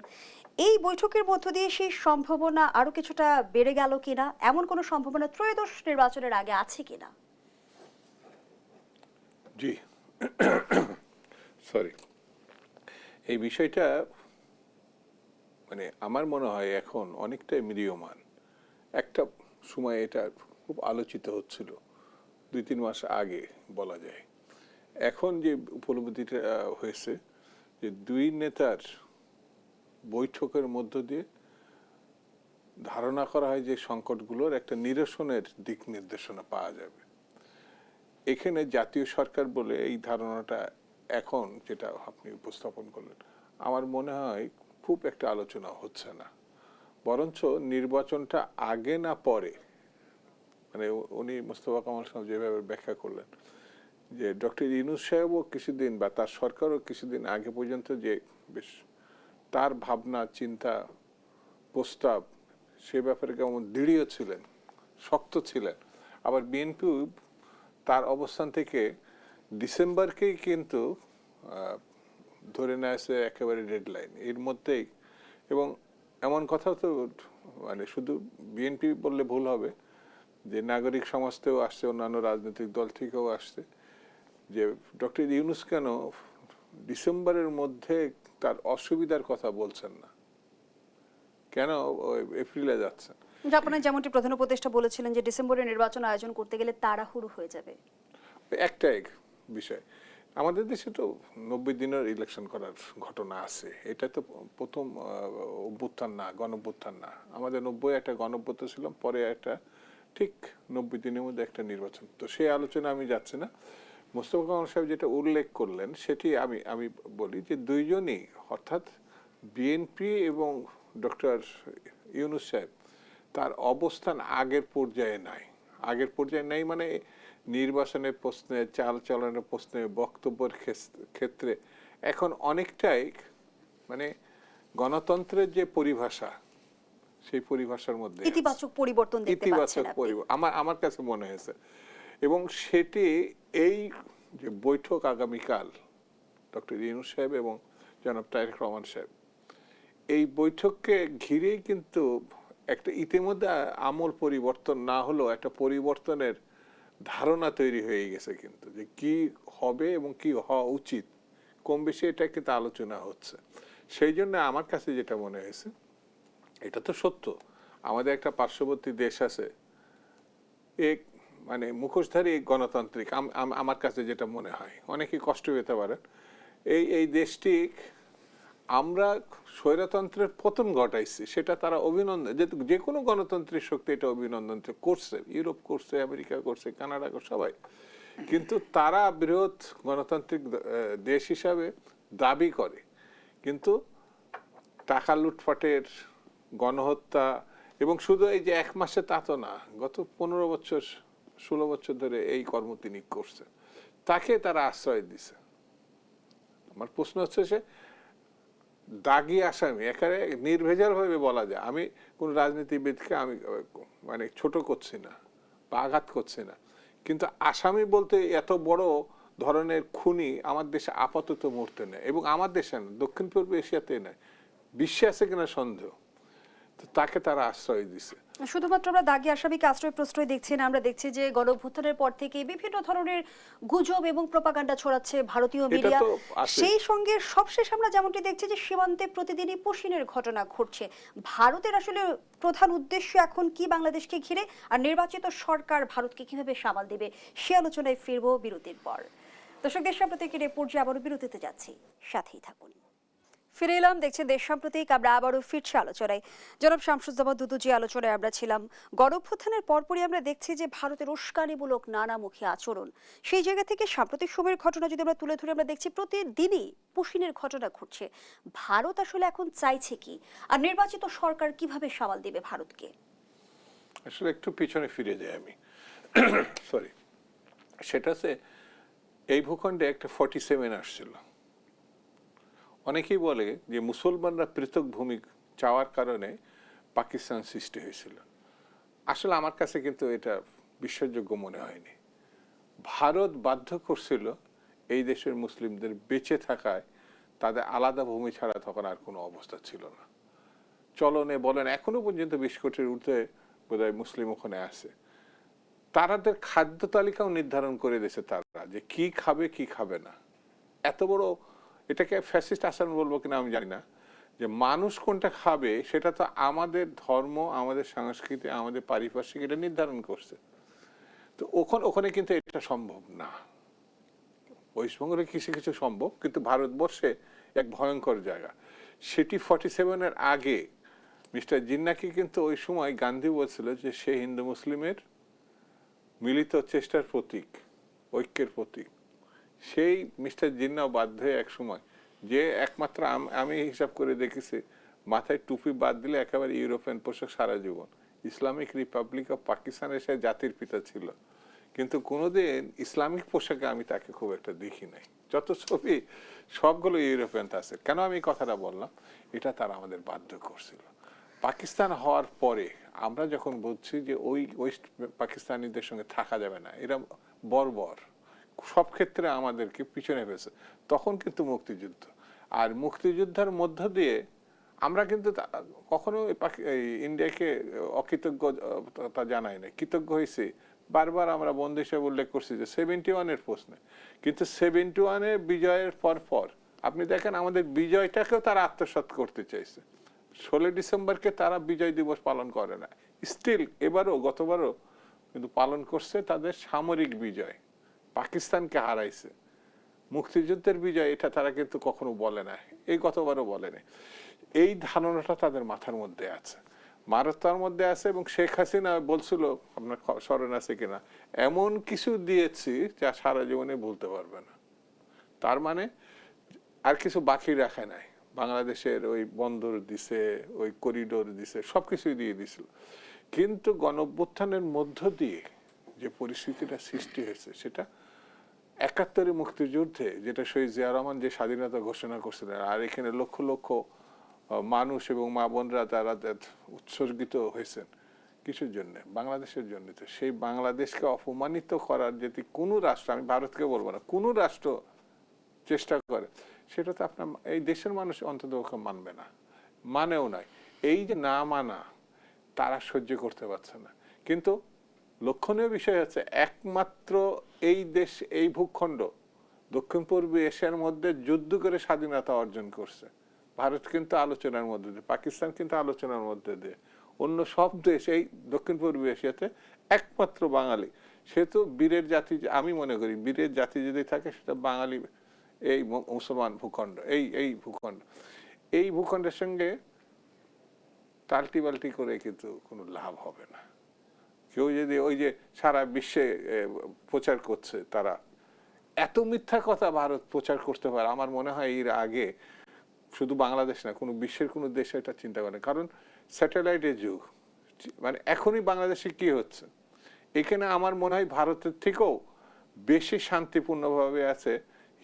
এই বৈঠকের মধ্য দিয়ে সেই সম্ভাবনা আরো কিছুটা বেড়ে গেল কিনা, এমন কোনো সম্ভাবনা ত্রয়োদশ নির্বাচনের আগে আছে কিনা? জি, সরি, এই বিষয়টা মানে আমার মনে হয় এখন অনেকটাই মিডিয়মান। একটা সময় এটা খুব আলোচিত হচ্ছিল, 2-3 মাস আগে বলা যায়। এখন যে উপলব্ধিটা হয়েছে যে দুই নেতার বৈঠকের মধ্য দিয়ে ধারণা করা হয় যে সংকটগুলোর একটা নিরসনের দিক নির্দেশনা পাওয়া যাবে। এখানে জাতীয় সরকার বলে এই ধারণাটা এখন যেটা আপনি উপস্থাপন করলেন, আমার মনে হয় খুব একটা আলোচনা হচ্ছে না, বরঞ্চ নির্বাচনটা আগে না পরে, মানে উনি মোস্তফা কামাল সাহেব যেভাবে ব্যাখ্যা করলেন যে ডক্টর ইউনূস সাহেবও কিছুদিন বা তার সরকারও কিছুদিন আগে পর্যন্ত যে বেশ তার ভাবনা চিন্তা প্রস্তাব সে ব্যাপারে কেমন দৃঢ় ছিলেন, শক্ত ছিলেন। আবার বিএনপি তার অবস্থান থেকে ডিসেম্বরকেই কিন্তু ধরে নেয় একেবারে ডেডলাইন এর মধ্যেই। এবং এমন কথা তো মানে শুধু বিএনপি বললে ভুল হবে, যে নাগরিক সমাজ থেকেও আসছে, অন্যান্য রাজনৈতিক দল থেকেও আসছে, যে ডক্টর ইউনূস কেন ডিসেম্বরের মধ্যে তার অসুবিধার কথা বলছেন না, কেন এপ্রিলে যাচ্ছেন। আপনার যেমনটি প্রধান উপদেষ্টা বলেছিলেন যে ডিসেম্বরে নির্বাচন আয়োজন করতে গেলে তাড়াহুড়ো হয়ে যাবে। একটাই বিষয়, আমাদের দেশে তো 90 দিনের ইলেকশন করার ঘটনা আছে, এটা তো প্রথম অভ্যুত্থান না, গণঅভ্যুত্থান না। আমাদের 90 একটা গণঅভ্যুত্থান ছিল, পরে একটা ঠিক 90 দিনের মধ্যে একটা নির্বাচন। তো সেই আলোচনা আমি যাচ্ছি না। মোস্তফা কামাল সাহেব যেটা উল্লেখ করলেন সেটি আমি বলি যে দুইজনই, অর্থাৎ বিএনপি এবং ডক্টর ইউনূস সাহেব, তার অবস্থান আগের পর্যায়ে নাই। আগের পর্যায়ে নাই মানে নির্বাচনের প্রশ্নে, চাল চলনের প্রশ্নে, বক্তব্যের ক্ষেত্রে এখন অনেকটাই মানে গণতন্ত্রের যে পরিভাষা, সেই পরিভাষার মধ্যে ইতিবাচক পরিবর্তন দেখতে পাচ্ছেন আপনি। আমার কাছে মনে হয়েছে। এবং সেটি এই যে বৈঠক আগামীকাল ডক্টর ইউনূস সাহেব এবং জনাব তারেক রহমান সাহেব, এই বৈঠককে ঘিরেই কিন্তু একটা ইতিমধ্যে আমূল পরিবর্তন না হলেও একটা পরিবর্তনের ধারণা তৈরি হয়ে গেছে, কিন্তু যে কি হবে এবং কি হওয়া উচিত কম বেশি এটা কিন্তু আলোচনা হচ্ছে। সেই জন্য আমার কাছে যেটা মনে হয়েছে, এটা তো সত্য, আমাদের একটা পার্শ্ববর্তী দেশ আছে এক মানে মুখোশধারী গণতান্ত্রিক, আমার কাছে যেটা মনে হয়, অনেকেই কষ্ট পেতে পারেন, এই দেশটি আমরা স্বৈরতন্ত্রের পতন ঘটাইছি, সেটা তারা অভিনন্দন, যে কোনো গণতান্ত্রিক শক্তি এটা অভিনন্দন করছে, ইউরোপ করছে, আমেরিকা করছে, কানাডা করছে, সবাই। কিন্তু তারা বৃহৎ গণতান্ত্রিক দেশ হিসাবে দাবি করে, কিন্তু টাকা লুটপাটের, গণহত্যা, এবং শুধু এই যে এক মাসে তা তো না, গত 15 বছর 16 বছর ধরে এই কর্ম তিনি করছে, তাকে তারা আশ্রয় দিছে। আমার প্রশ্ন হচ্ছে সে দাগি আসামি, এখানে নির্ভেজাল ভাবে বলা যায়, আমি কোন রাজনীতিবিদকে আমি মানে ছোট করছি না বা আঘাত করছি না, কিন্তু আসামি বলতে এত বড় ধরনের খুনি আমার দেশে আপাতত মুহূর্তে নেই, এবং আমার দেশে না, দক্ষিণ পূর্ব এশিয়াতে নেই, বিশ্বে আছে কিনা সন্দেহ। তো তাকে তারা আশ্রয় দিছে। শুধুমাত্র আমরা দাগি আসামিকে আশ্রয় প্রশ্রয় দেখছি না, আমরা দেখছি যে গণঅভ্যুত্থানের পর থেকে বিভিন্ন ধরনের গুজব এবং প্রপাগান্ডা ছড়াচ্ছে ভারতীয় মিডিয়া। সেই সঙ্গে সবশেষ আমরা যেমনটি দেখছি যে সীমান্তে প্রতিদিনই পুশিনের ঘটনা ঘটছে। ভারতের আসলে প্রধান উদ্দেশ্য এখন কি বাংলাদেশকে ঘিরে, আর নির্বাচিত সরকার ভারতকে কিভাবে সামাল দেবে, সে আলোচনায় ফিরবো বিরতির পর। দর্শক, দেশ সাম্প্রতিকের এই পর্যায়ে আবারও বিরতিতে যাচ্ছি, সাথেই থাকুন। ফিরে এলাম, দেখছেন দেশ সাম্প্রতিক, আমরা আবারও ফিরছি আলোচনায়। জনাব শামসুজ্জামান দুদু, যে আলোচনায় আমরা ছিলাম, গণঅভ্যুত্থানের পরপরই আমরা দেখছি যে ভারতের উস্কানিমূলক নানামুখী আচরণ, সেই জায়গা থেকে সাম্প্রতিক সময়ের ঘটনা যদি আমরা তুলে ধরে, আমরা দেখছি প্রতিদিনই পুশিনের ঘটনা ঘটছে। ভারত আসলে এখন চাইছে কি, আর নির্বাচিত সরকার কিভাবে সামাল দেবে ভারতকে? আসলে একটু পিছনে ফিরে যাই আমি, সরি, সেটা হচ্ছে এই ভূখণ্ডে একটা 47 আসছিল। অনেকেই বলে যে মুসলমানরা পৃথক ভূমি চাওয়ার কারণে পাকিস্তান সৃষ্টি হয়েছিল। আসলে আমার কাছে কিন্তু এটা বিশ্বাসযোগ্য মনে হয়নি। ভারত বাধ্য করছিল এই দেশের মুসলিমদের বেঁচে থাকায়, তাদের আলাদা ভূমি ছাড়া তখন আর কোনো অবস্থা ছিল না। চলনে বলেন এখনো পর্যন্ত 20 কোটির ঊর্ধ্বে বোধহয় মুসলিম ওখানে আছে। তাদের খাদ্য তালিকাও নির্ধারণ করে দিয়েছে তারা, যে কি খাবে কি খাবে না। এত বড়, এটাকে ফ্যাসিস্ট আচরণ বলবো কিনা আমি জানি না, যে মানুষ কোনটা খাবে সেটা তো আমাদের ধর্ম, আমাদের সংস্কৃতি, আমাদের পারিপার্শ্বিক এটা নির্ধারণ করছে। তো ওখানে কিন্তু এটা সম্ভব না। পশ্চিমবঙ্গের কিছু কিছু সম্ভব, কিন্তু ভারতবর্ষে এক ভয়ঙ্কর জায়গা। সেটি 47-এর আগে মিস্টার জিন্নাকে কিন্তু ওই সময় গান্ধী বলছিল যে সে হিন্দু মুসলিমের মিলিত চেষ্টার প্রতীক, ঐক্যের প্রতীক। সেই মিস্টার জিন্নাও বাধ্য হয়ে এক সময়, যে একমাত্র আমি হিসাব করে দেখেছি মাথায় টুপি বাদ দিলে একেবারে ইউরোপিয়ান পোশাক সারা জীবন, ইসলামিক রিপাবলিক অফ পাকিস্তানের সে জাতির পিতা ছিল, কিন্তু কোনোদিন ইসলামিক পোশাকে আমি তাকে খুব একটা দেখি নাই। যত ছবি সবগুলো ইউরোপিয়ান আছে। কেন আমি কথাটা বললাম, এটা তারা আমাদের বাধ্য করছিল। পাকিস্তান হওয়ার পরে আমরা যখন বলছি যে ওই ওয়েস্ট পাকিস্তানিদের সঙ্গে থাকা যাবে না, এরা বর্বর, সব ক্ষেত্রে আমাদেরকে পিছনে ফেলেছে, তখন কিন্তু মুক্তিযুদ্ধ, আর মুক্তিযুদ্ধের মধ্য দিয়ে আমরা কিন্তু কখনো এই ইন্ডিয়াকে অকৃতজ্ঞতা জানাই না, কৃতজ্ঞ হয়েছি। বারবার আমরা বন্ধু হিসেবে উল্লেখ করছি যে 71-এর প্রশ্নে, কিন্তু 71-এর বিজয়ের পর আপনি দেখেন আমাদের বিজয়টাকেও তারা আত্মসাৎ করতে চাইছে। 16 ডিসেম্বরকে তারা বিজয় দিবস পালন করে না, স্টিল গতবারও কিন্তু পালন করছে তাদের সামরিক বিজয়, পাকিস্তানকে হারাইছে। মুক্তিযুদ্ধের বিজয় এটা তারা কিন্তু কখনো বলে না, এই গতবারও বলেনি। এই ধারণাটা তাদের মাথার মধ্যে আছে, মারাত্মার মধ্যে আছে। এবং শেখ হাসিনা বলছিল, আপনার স্মরণ আছে কিনা, এমন কিছু দিয়েছি যা সারা জীবনে ভুলতে পারবে না। তার মানে আর কিছু বাকি রাখে নাই। বাংলাদেশের ওই বন্দর দিছে, ওই করিডোর দিছে, সবকিছুই দিয়ে দিছিল। কিন্তু গণঅভ্যুত্থানের মধ্য দিয়ে যে পরিস্থিতিটা সৃষ্টি হয়েছে, সেটা 71-এর মুক্তিযুদ্ধে যেটা শহীদ জিয়া রহমান যে স্বাধীনতা ঘোষণা করছিলেন, আর এখানে লক্ষ লক্ষ মানুষ এবং মা বোনরা তারা উৎসর্গিত হয়েছেন কিছুর জন্য, বাংলাদেশের জন্য। তো সেই বাংলাদেশকে অপমানিত করার যদি কোনো রাষ্ট্র, আমি ভারতকে বলবো না, কোনো রাষ্ট্র চেষ্টা করে, সেটা তো আপনার এই দেশের মানুষ অন্তত মানবে না, মানেও নাই। এই যে না মানা, তারা সহ্য করতে পারছে না। কিন্তু লক্ষণীয় বিষয় হচ্ছে, একমাত্র এই দেশ, এই ভূখণ্ড দক্ষিণ পূর্ব এশিয়ার মধ্যে যুদ্ধ করে স্বাধীনতা অর্জন করছে। ভারত কিন্তু আলোচনার মধ্যে দিয়ে, পাকিস্তান কিন্তু আলোচনার মধ্যে দিয়ে, অন্য সব দেশ এই দক্ষিণ পূর্ব এশিয়াতে একমাত্র বাঙালি। সে তো বীরের জাতি, আমি মনে করি বীরের জাতি যদি থাকে সেটা বাঙালি। এই মুসলমান ভূখণ্ড, এই ভূখণ্ড, এই ভূখণ্ডের সঙ্গে টাল্টি বাল্টি করে কিন্তু কোনো লাভ হবে না। কেউ যদি ওই যে সারা বিশ্বে প্রচার করছে, তারা এত মিথ্যা কথা ভারত প্রচার করতে পারে, আমার মনে হয় এর আগে শুধু বাংলাদেশ না, কোনো বিশ্বের কোনো দেশে এটা চিন্তা করে। কারণ স্যাটেলাইটের যুগ, মানে এখনই বাংলাদেশে কি হচ্ছে, এখানে আমার মনে হয় ভারতের থেকেও বেশি শান্তিপূর্ণভাবে আছে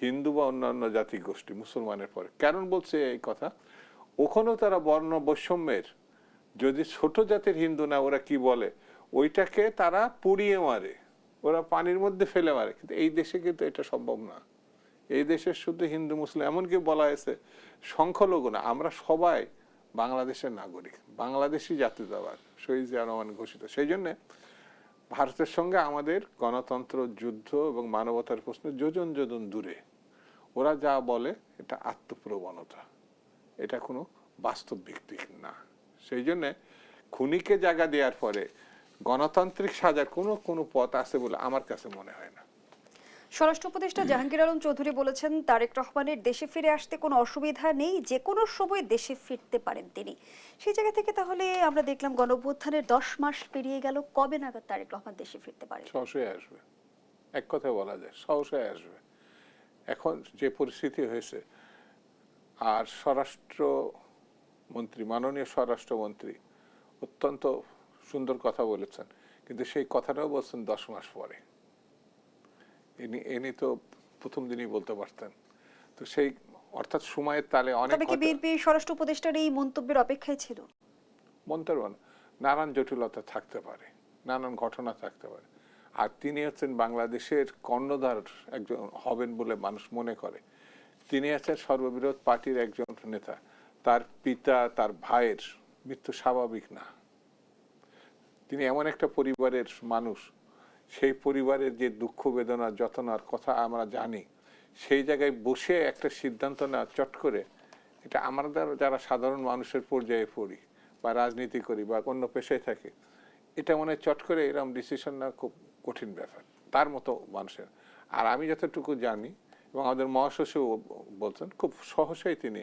হিন্দু বা অন্যান্য জাতি গোষ্ঠী মুসলমানের পরে। কারণ বলছে এই কথা, ওখানেও তারা বর্ণ বৈষম্যের, যদি ছোট জাতির হিন্দু না, ওরা কি বলে, ওইটাকে তারা পুড়িয়ে মারে, ওরা পানির মধ্যে ফেলে মারে। কিন্তু এই দেশে কিন্তু এটা সম্ভব না। এই দেশের শুধু হিন্দু মুসলিম, এমনকি বলা হয়েছে সংখ্যালঘু না, আমরা সবাই বাংলাদেশের নাগরিক, বাংলাদেশি জাতীয়তাবাদ শহীদ জিয়া রহমান ঘোষিত। সেই জন্য ভারতের সঙ্গে আমাদের গণতন্ত্র, যুদ্ধ এবং মানবতার প্রশ্ন যোজন যোজন দূরে। ওরা যা বলে এটা আত্মপ্রবণতা, এটা কোনো বাস্তব ভিত্তিক না। সেই জন্যে খুনিকে জায়গা দেওয়ার পরে গণতান্ত্রিক সাজার কোনো পথ আছে বলে আমার কাছে মনে হয় না। স্বরাষ্ট্র উপদেষ্টা জাহাঙ্গীর আলম চৌধুরী বলেছেন, তারেক রহমানের দেশে ফিরে আসতে কোনো অসুবিধা নেই, যে কোনো সময় দেশে ফিরতে পারেন তিনি। সেই জায়গা থেকে তাহলে আমরা দেখলাম গণঅভ্যুত্থানের 10 মাস পেরিয়ে গেল, কবে নাগাদ তারেক রহমান দেশে ফিরতে পারে? সহসাই আসবে, এক কথায় বলা যায় সহসাই আসবে। এখন যে পরিস্থিতি হয়েছে, আর স্বরাষ্ট্রমন্ত্রী, মাননীয় স্বরাষ্ট্রমন্ত্রী অত্যন্ত সুন্দর কথা বলেছেন, কিন্তু সেই কথাটাও বলছেন 10 মাস পরে। ইনি তো প্রথম দিনই বলতে পারতেন। তো সেই অর্থাৎ সময়ের তালে অনেক। তবে কি বিএনপি স্বরাষ্ট্র উপদেষ্টার এই মন্তব্যের অপেক্ষায় ছিল? মন্তব্য না, নানান জটিলতা থাকতে পারে, নানান ঘটনা থাকতে পারে। আর তিনি হচ্ছেন বাংলাদেশের কর্ণধার একজন হবেন বলে মানুষ মনে করে। তিনি আছেন সর্ববৃহৎ পার্টির একজন নেতা, তার পিতা, তার ভাইয়ের মৃত্যু স্বাভাবিক না। তিনি এমন একটা পরিবারের মানুষ, সেই পরিবারের যে দুঃখ বেদনা যতনার কথা আমরা জানি, সেই জায়গায় বসে একটা সিদ্ধান্ত নেওয়া চট করে, এটা আমরা যারা সাধারণ মানুষের পর্যায়ে পড়ি বা রাজনীতি করি বা অন্য পেশায় থাকি, এটা মনে চট করে এরকম ডিসিশন নেওয়া খুব কঠিন ব্যাপার তার মতো মানুষের। আর আমি যতটুকু জানি, এবং আমাদের মহাসচিব বলছেন, খুব সহসাই তিনি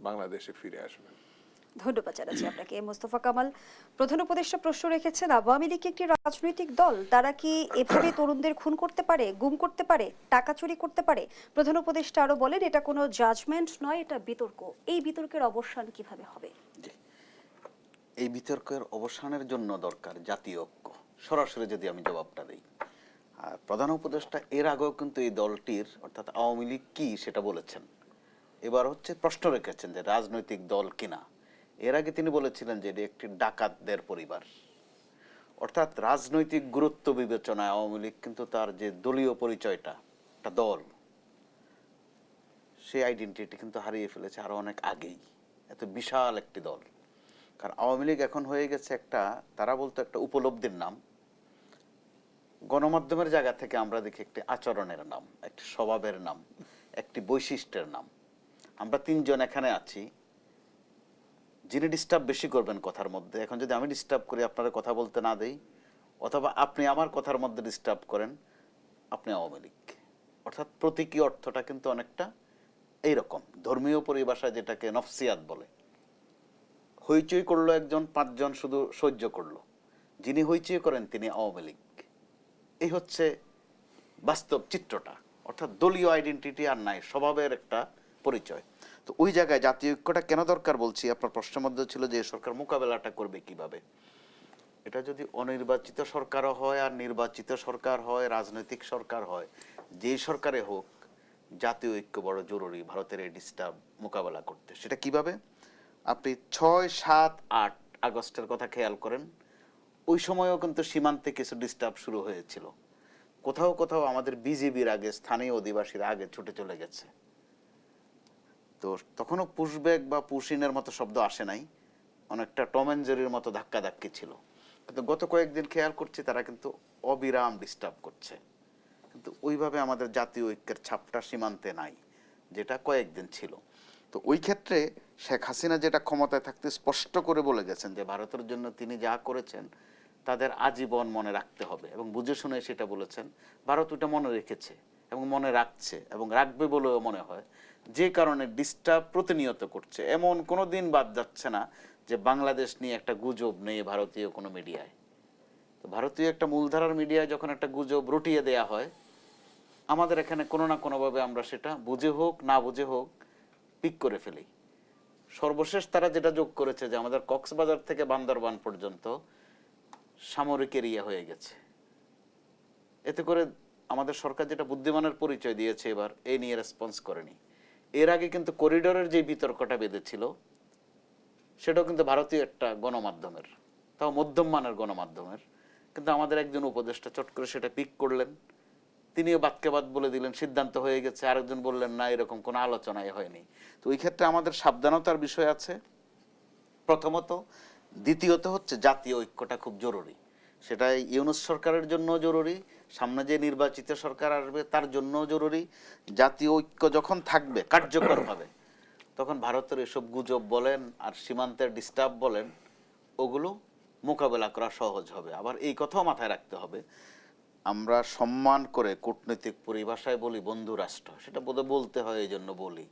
বাংলাদেশে ফিরে আসবেন। ধন্যবাদ জানাচ্ছি আপনাকে মোস্তফা কামাল। প্রধান উপদেষ্টা প্রশ্ন রেখেছেন, আওয়ামী লীগ একটি রাজনৈতিক দল, তারা কি এভাবে তরুণদের খুন করতে পারে, গুম করতে পারে, টাকা চুরি করতে পারে? প্রধান উপদেষ্টা আরো বলেন, এটা কোনো জাজমেন্ট নয়, এটা বিতর্ক। এই বিতর্কের অবসান কিভাবে হবে? এই বিতর্কের অবসানের জন্য দরকার জাতীয় ঐক্য। সরাসরি যদি আমি জবাবটা দিই, আর প্রধান উপদেষ্টা এর আগেও কিন্তু এই দলটির অর্থাৎ আওয়ামী লীগ কি সেটা বলেছেন। এবার হচ্ছে প্রশ্ন রেখেছেন যে রাজনৈতিক দল কিনা। এর আগে তিনি বলেছিলেন যে এটি একটি ডাকাতদের পরিবার। অর্থাৎ রাজনৈতিক গুরুত্ব বিবেচনায় আওয়ামী লীগ কিন্তু তার যে দলীয় পরিচয়টা, একটা দল, সেই আইডেন্টিটি কিন্তু হারিয়ে ফেলেছে আরো অনেক আগেই। এত বিশাল একটি দল। কারণ আওয়ামী লীগ এখন হয়ে গেছে একটা, তারা বলতো একটা উপলব্ধির নাম, গণমাধ্যমের জায়গা থেকে আমরা দেখি একটি আচরণের নাম, একটি স্বভাবের নাম, একটি বৈশিষ্ট্যের নাম। আমরা তিনজন এখানে আছি, যিনি ডিস্টার্ব বেশি করবেন কথার মধ্যে, এখন যদি আমি ডিস্টার্ব করি, আপনারা কথা বলতে না দেই, অথবা আপনি আমার কথার মধ্যে ডিস্টার্ব করেন, আপনি আওয়ামী লীগ। অর্থাৎ প্রতীকী অর্থটা কিন্তু অনেকটা এইরকম, ধর্মীয় পরিভাষায় যেটাকে নফসিয়াত বলে। হইচই করলো একজন, পাঁচজন শুধু সহ্য করলো, যিনি হইচই করেন তিনি আওয়ামী লীগ। এই হচ্ছে বাস্তব চিত্রটা। অর্থাৎ দলীয় আইডেন্টিটি আর নাই, স্বভাবের একটা পরিচয়। তো ওই জায়গায় জাতীয় ঐক্যটা কেন দরকার বলছি, আপনার প্রশ্নের মধ্যে ছিল যে সরকার মোকাবেলাটা করবে কিভাবে। এটা যদি অনির্বাচিত সরকারও হয় আর নির্বাচিত সরকার হয়, রাজনৈতিক সরকার হয়, যেই সরকারে হোক, জাতীয় ঐক্য বড় জরুরি ভারতের এই ডিস্টার্ব মোকাবেলা করতে। সেটা কিভাবে? আপনি 6, 7, 8 আগস্টের কথা খেয়াল করেন, ওই সময়ও কিন্তু সীমান্তে কিছু ডিস্টার্ব শুরু হয়েছিল। কোথাও কোথাও আমাদের বিজিবির আগে, স্থানীয় অধিবাসীরা আগে ছুটে চলে গেছে। তো তখনও পুশব্যাক বা পুশিনের মতো শব্দ আসে নাই, অনেকটা টম অ্যান্ড জেরির মতো ধাক্কাধাক্কি ছিল। কিন্তু গত কয়েকদিন খেয়াল করছি তারা কিন্তু অবিরাম ডিস্টার্ব করছে। কিন্তু ওইভাবে আমাদের জাতীয় ঐক্যের ছাপটা সীমান্তে নাই, যেটা কয়েকদিন ছিল। তো ওই ক্ষেত্রে শেখ হাসিনা যেটা ক্ষমতায় থাকতে স্পষ্ট করে বলে গেছেন যে ভারতের জন্য তিনি যা করেছেন তাদের আজীবন মনে রাখতে হবে, এবং বুঝে শুনে সেটা বলেছেন। ভারত ওটা মনে রেখেছে এবং মনে রাখছে এবং রাখবে বলেও মনে হয়। যে কারণে ডিস্টার্ব প্রতিনিয়ত করছে, এমন কোনো দিন বাদ যাচ্ছে না যে বাংলাদেশ নিয়ে একটা গুজব নেই ভারতীয় কোনো মিডিয়ায়। তো ভারতীয় একটা মূলধারার মিডিয়ায় যখন একটা গুজব রটিয়ে দেয়া হয়, আমাদের এখানে কোনো না কোনোভাবে আমরা সেটা বুঝে হোক না বুঝে হোক পিক করে ফেলি। সর্বশেষ তারা যেটা যোগ করেছে যে আমাদের কক্সবাজার থেকে বান্দরবান পর্যন্ত সামরিক এরিয়া হয়ে গেছে। এতে করে আমাদের সরকার যেটা বুদ্ধিমানের পরিচয় দিয়েছে এবার, এই নিয়ে রেসপন্স করেনি। এর আগে কিন্তু করিডোরের যে বিতর্কটা বেঁধেছিল, সেটাও কিন্তু ভারতীয় একটা গণমাধ্যমের, তাও মধ্যম মানের গণমাধ্যমের, কিন্তু আমাদের একজন উপদেষ্টা চট করে সেটা পিক করলেন, তিনিও বাদকে বাদ বলে দিলেন, সিদ্ধান্ত হয়ে গেছে। আরেকজন বললেন না, এরকম কোনো আলোচনাই হয়নি। তো ওই ক্ষেত্রে আমাদের সাবধানতার বিষয় আছে প্রথমত। দ্বিতীয়ত হচ্ছে জাতীয় ঐক্যটা খুব জরুরি। সেটা ইউনূস সরকারের জন্য জরুরি, সামনে যে নির্বাচিত সরকার আসবে তার জন্য জরুরি। জাতীয় ঐক্য যখন থাকবে কার্যকরভাবে, তখন ভারতের এসব গুজব বলেন আর সীমান্তের ডিস্টার্ব বলেন, ওগুলো মোকাবেলা করা সহজ হবে। আবার এই কথাও মাথায় রাখতে হবে, আমরা সম্মান করে কূটনৈতিক পরিভাষায় বলি বন্ধু রাষ্ট্র, সেটা বোধহয় বলতে হয় এই জন্য বলি।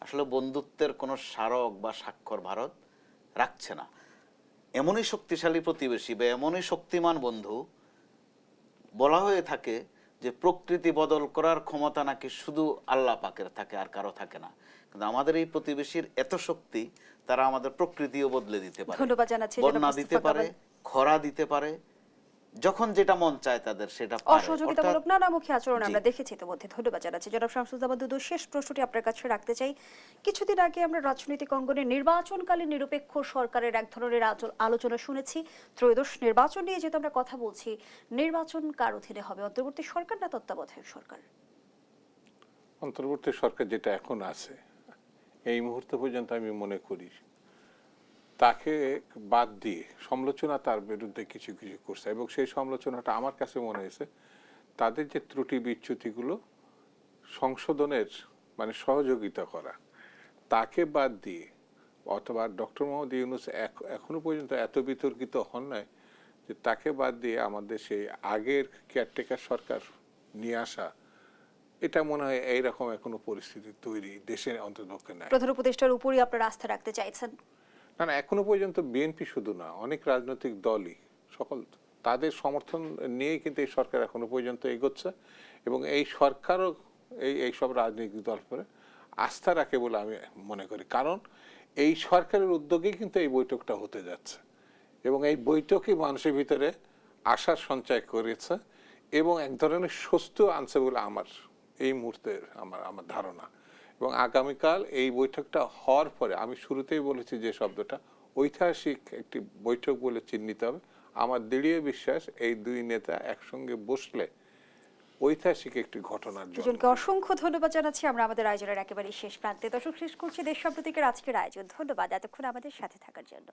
আসলে বন্ধুত্বের কোনো স্মারক বা স্বাক্ষর ভারত রাখছে না। এমনই শক্তিশালী প্রতিবেশী বা এমনই শক্তিমান বন্ধু, বলা হয়ে থাকে যে প্রকৃতি বদল করার ক্ষমতা নাকি শুধু আল্লাহ পাকের থাকে, আর কারো থাকে না। কিন্তু আমাদের এই প্রতিবেশীর এত শক্তি, তারা আমাদের প্রকৃতিও বদলে দিতে পারে, ধন্যবাদ জানাচ্ছি বন্যা দিতে পারে, খরা দিতে পারে, যখন যেটা মন চায় তাদের সেটা পারে। অসহযোগিতামূলক নানামুখী আচরণ জি। আমরা দেখেছি ইতিমধ্যে। ধন্যবাদ জানাচ্ছি জনাব শামসুজ্জামান দুদু। শেষ প্রশ্নটি আপনার কাছে রাখতে চাই, কিছুদিন আগে আমরা রাজনৈতিক অঙ্গনে নির্বাচনকালীন নিরপেক্ষ সরকারের এক ধরনের আলোচনা শুনেছি। ত্রয়োদশ নির্বাচন নিয়ে যেহেতু আমরা কথা বলছি, নির্বাচন কার অধীনে হবে, অন্তর্বর্তী সরকার না তত্ত্বাবধায়ক সরকার? অন্তর্বর্তী সরকার যেটা এখন আছে, এই মুহূর্ত পর্যন্ত আমি মনে করি তাকে বাদ দিয়ে সমালোচনা তার বিরুদ্ধে কিছু কিছু করছে, এবং সেই সমালোচনাটা আমার কাছে মনে হয়েছে তাদের যে ত্রুটি বিচ্যুতিগুলো সংশোধনের মানে সহযোগিতা করা, তাকে বাদ দিয়ে, অথবা ডক্টর মোহাম্মদ ইউনূস এখনো পর্যন্ত এত বিতর্কিত হন নাই যে তাকে বাদ দিয়ে আমাদের সেই আগের কেয়ারটেকার সরকার নিয়ে আসা, এটা মনে হয় এইরকম এখনো পরিস্থিতি তৈরি দেশের অন্তর্পক্ষে নাই। প্রধান উপদেষ্টার উপরই আপনারা আস্থা রাখতে চাইছেন? না না, এখনো পর্যন্ত বিএনপি শুধু না, অনেক রাজনৈতিক দলই সকল তাদের সমর্থন নিয়েই কিন্তু এই সরকার এখনো পর্যন্ত এগোচ্ছে, এবং এই সরকারও এই সব রাজনৈতিক দল করে আস্থা রাখে বলে আমি মনে করি। কারণ এই সরকারের উদ্যোগেই কিন্তু এই বৈঠকটা হতে যাচ্ছে, এবং এই বৈঠকই মানুষের ভিতরে আশার সঞ্চয় করেছে এবং এক ধরনের স্বস্তি আনছে বলে আমার এই মুহূর্তে আমার ধারণা। এবং আগামীকাল এই বৈঠকটা হওয়ার পরে, আমি শুরুতেই বলেছি যে শব্দটা ঐতিহাসিক একটি বৈঠক বলে চিহ্নিত হবে। আমার দৃঢ় বিশ্বাস এই দুই নেতা একসঙ্গে বসলে ঐতিহাসিক একটি ঘটনার জন্য। দুজনকে অসংখ্য ধন্যবাদ জানাচ্ছি। আমরা আমাদের আয়োজনের একেবারে শেষ প্রান্তে দর্শক শেষ করছি দেশ সাম্প্রতিকের আজকের আয়োজন। ধন্যবাদ এতক্ষণ আমাদের সাথে থাকার জন্য।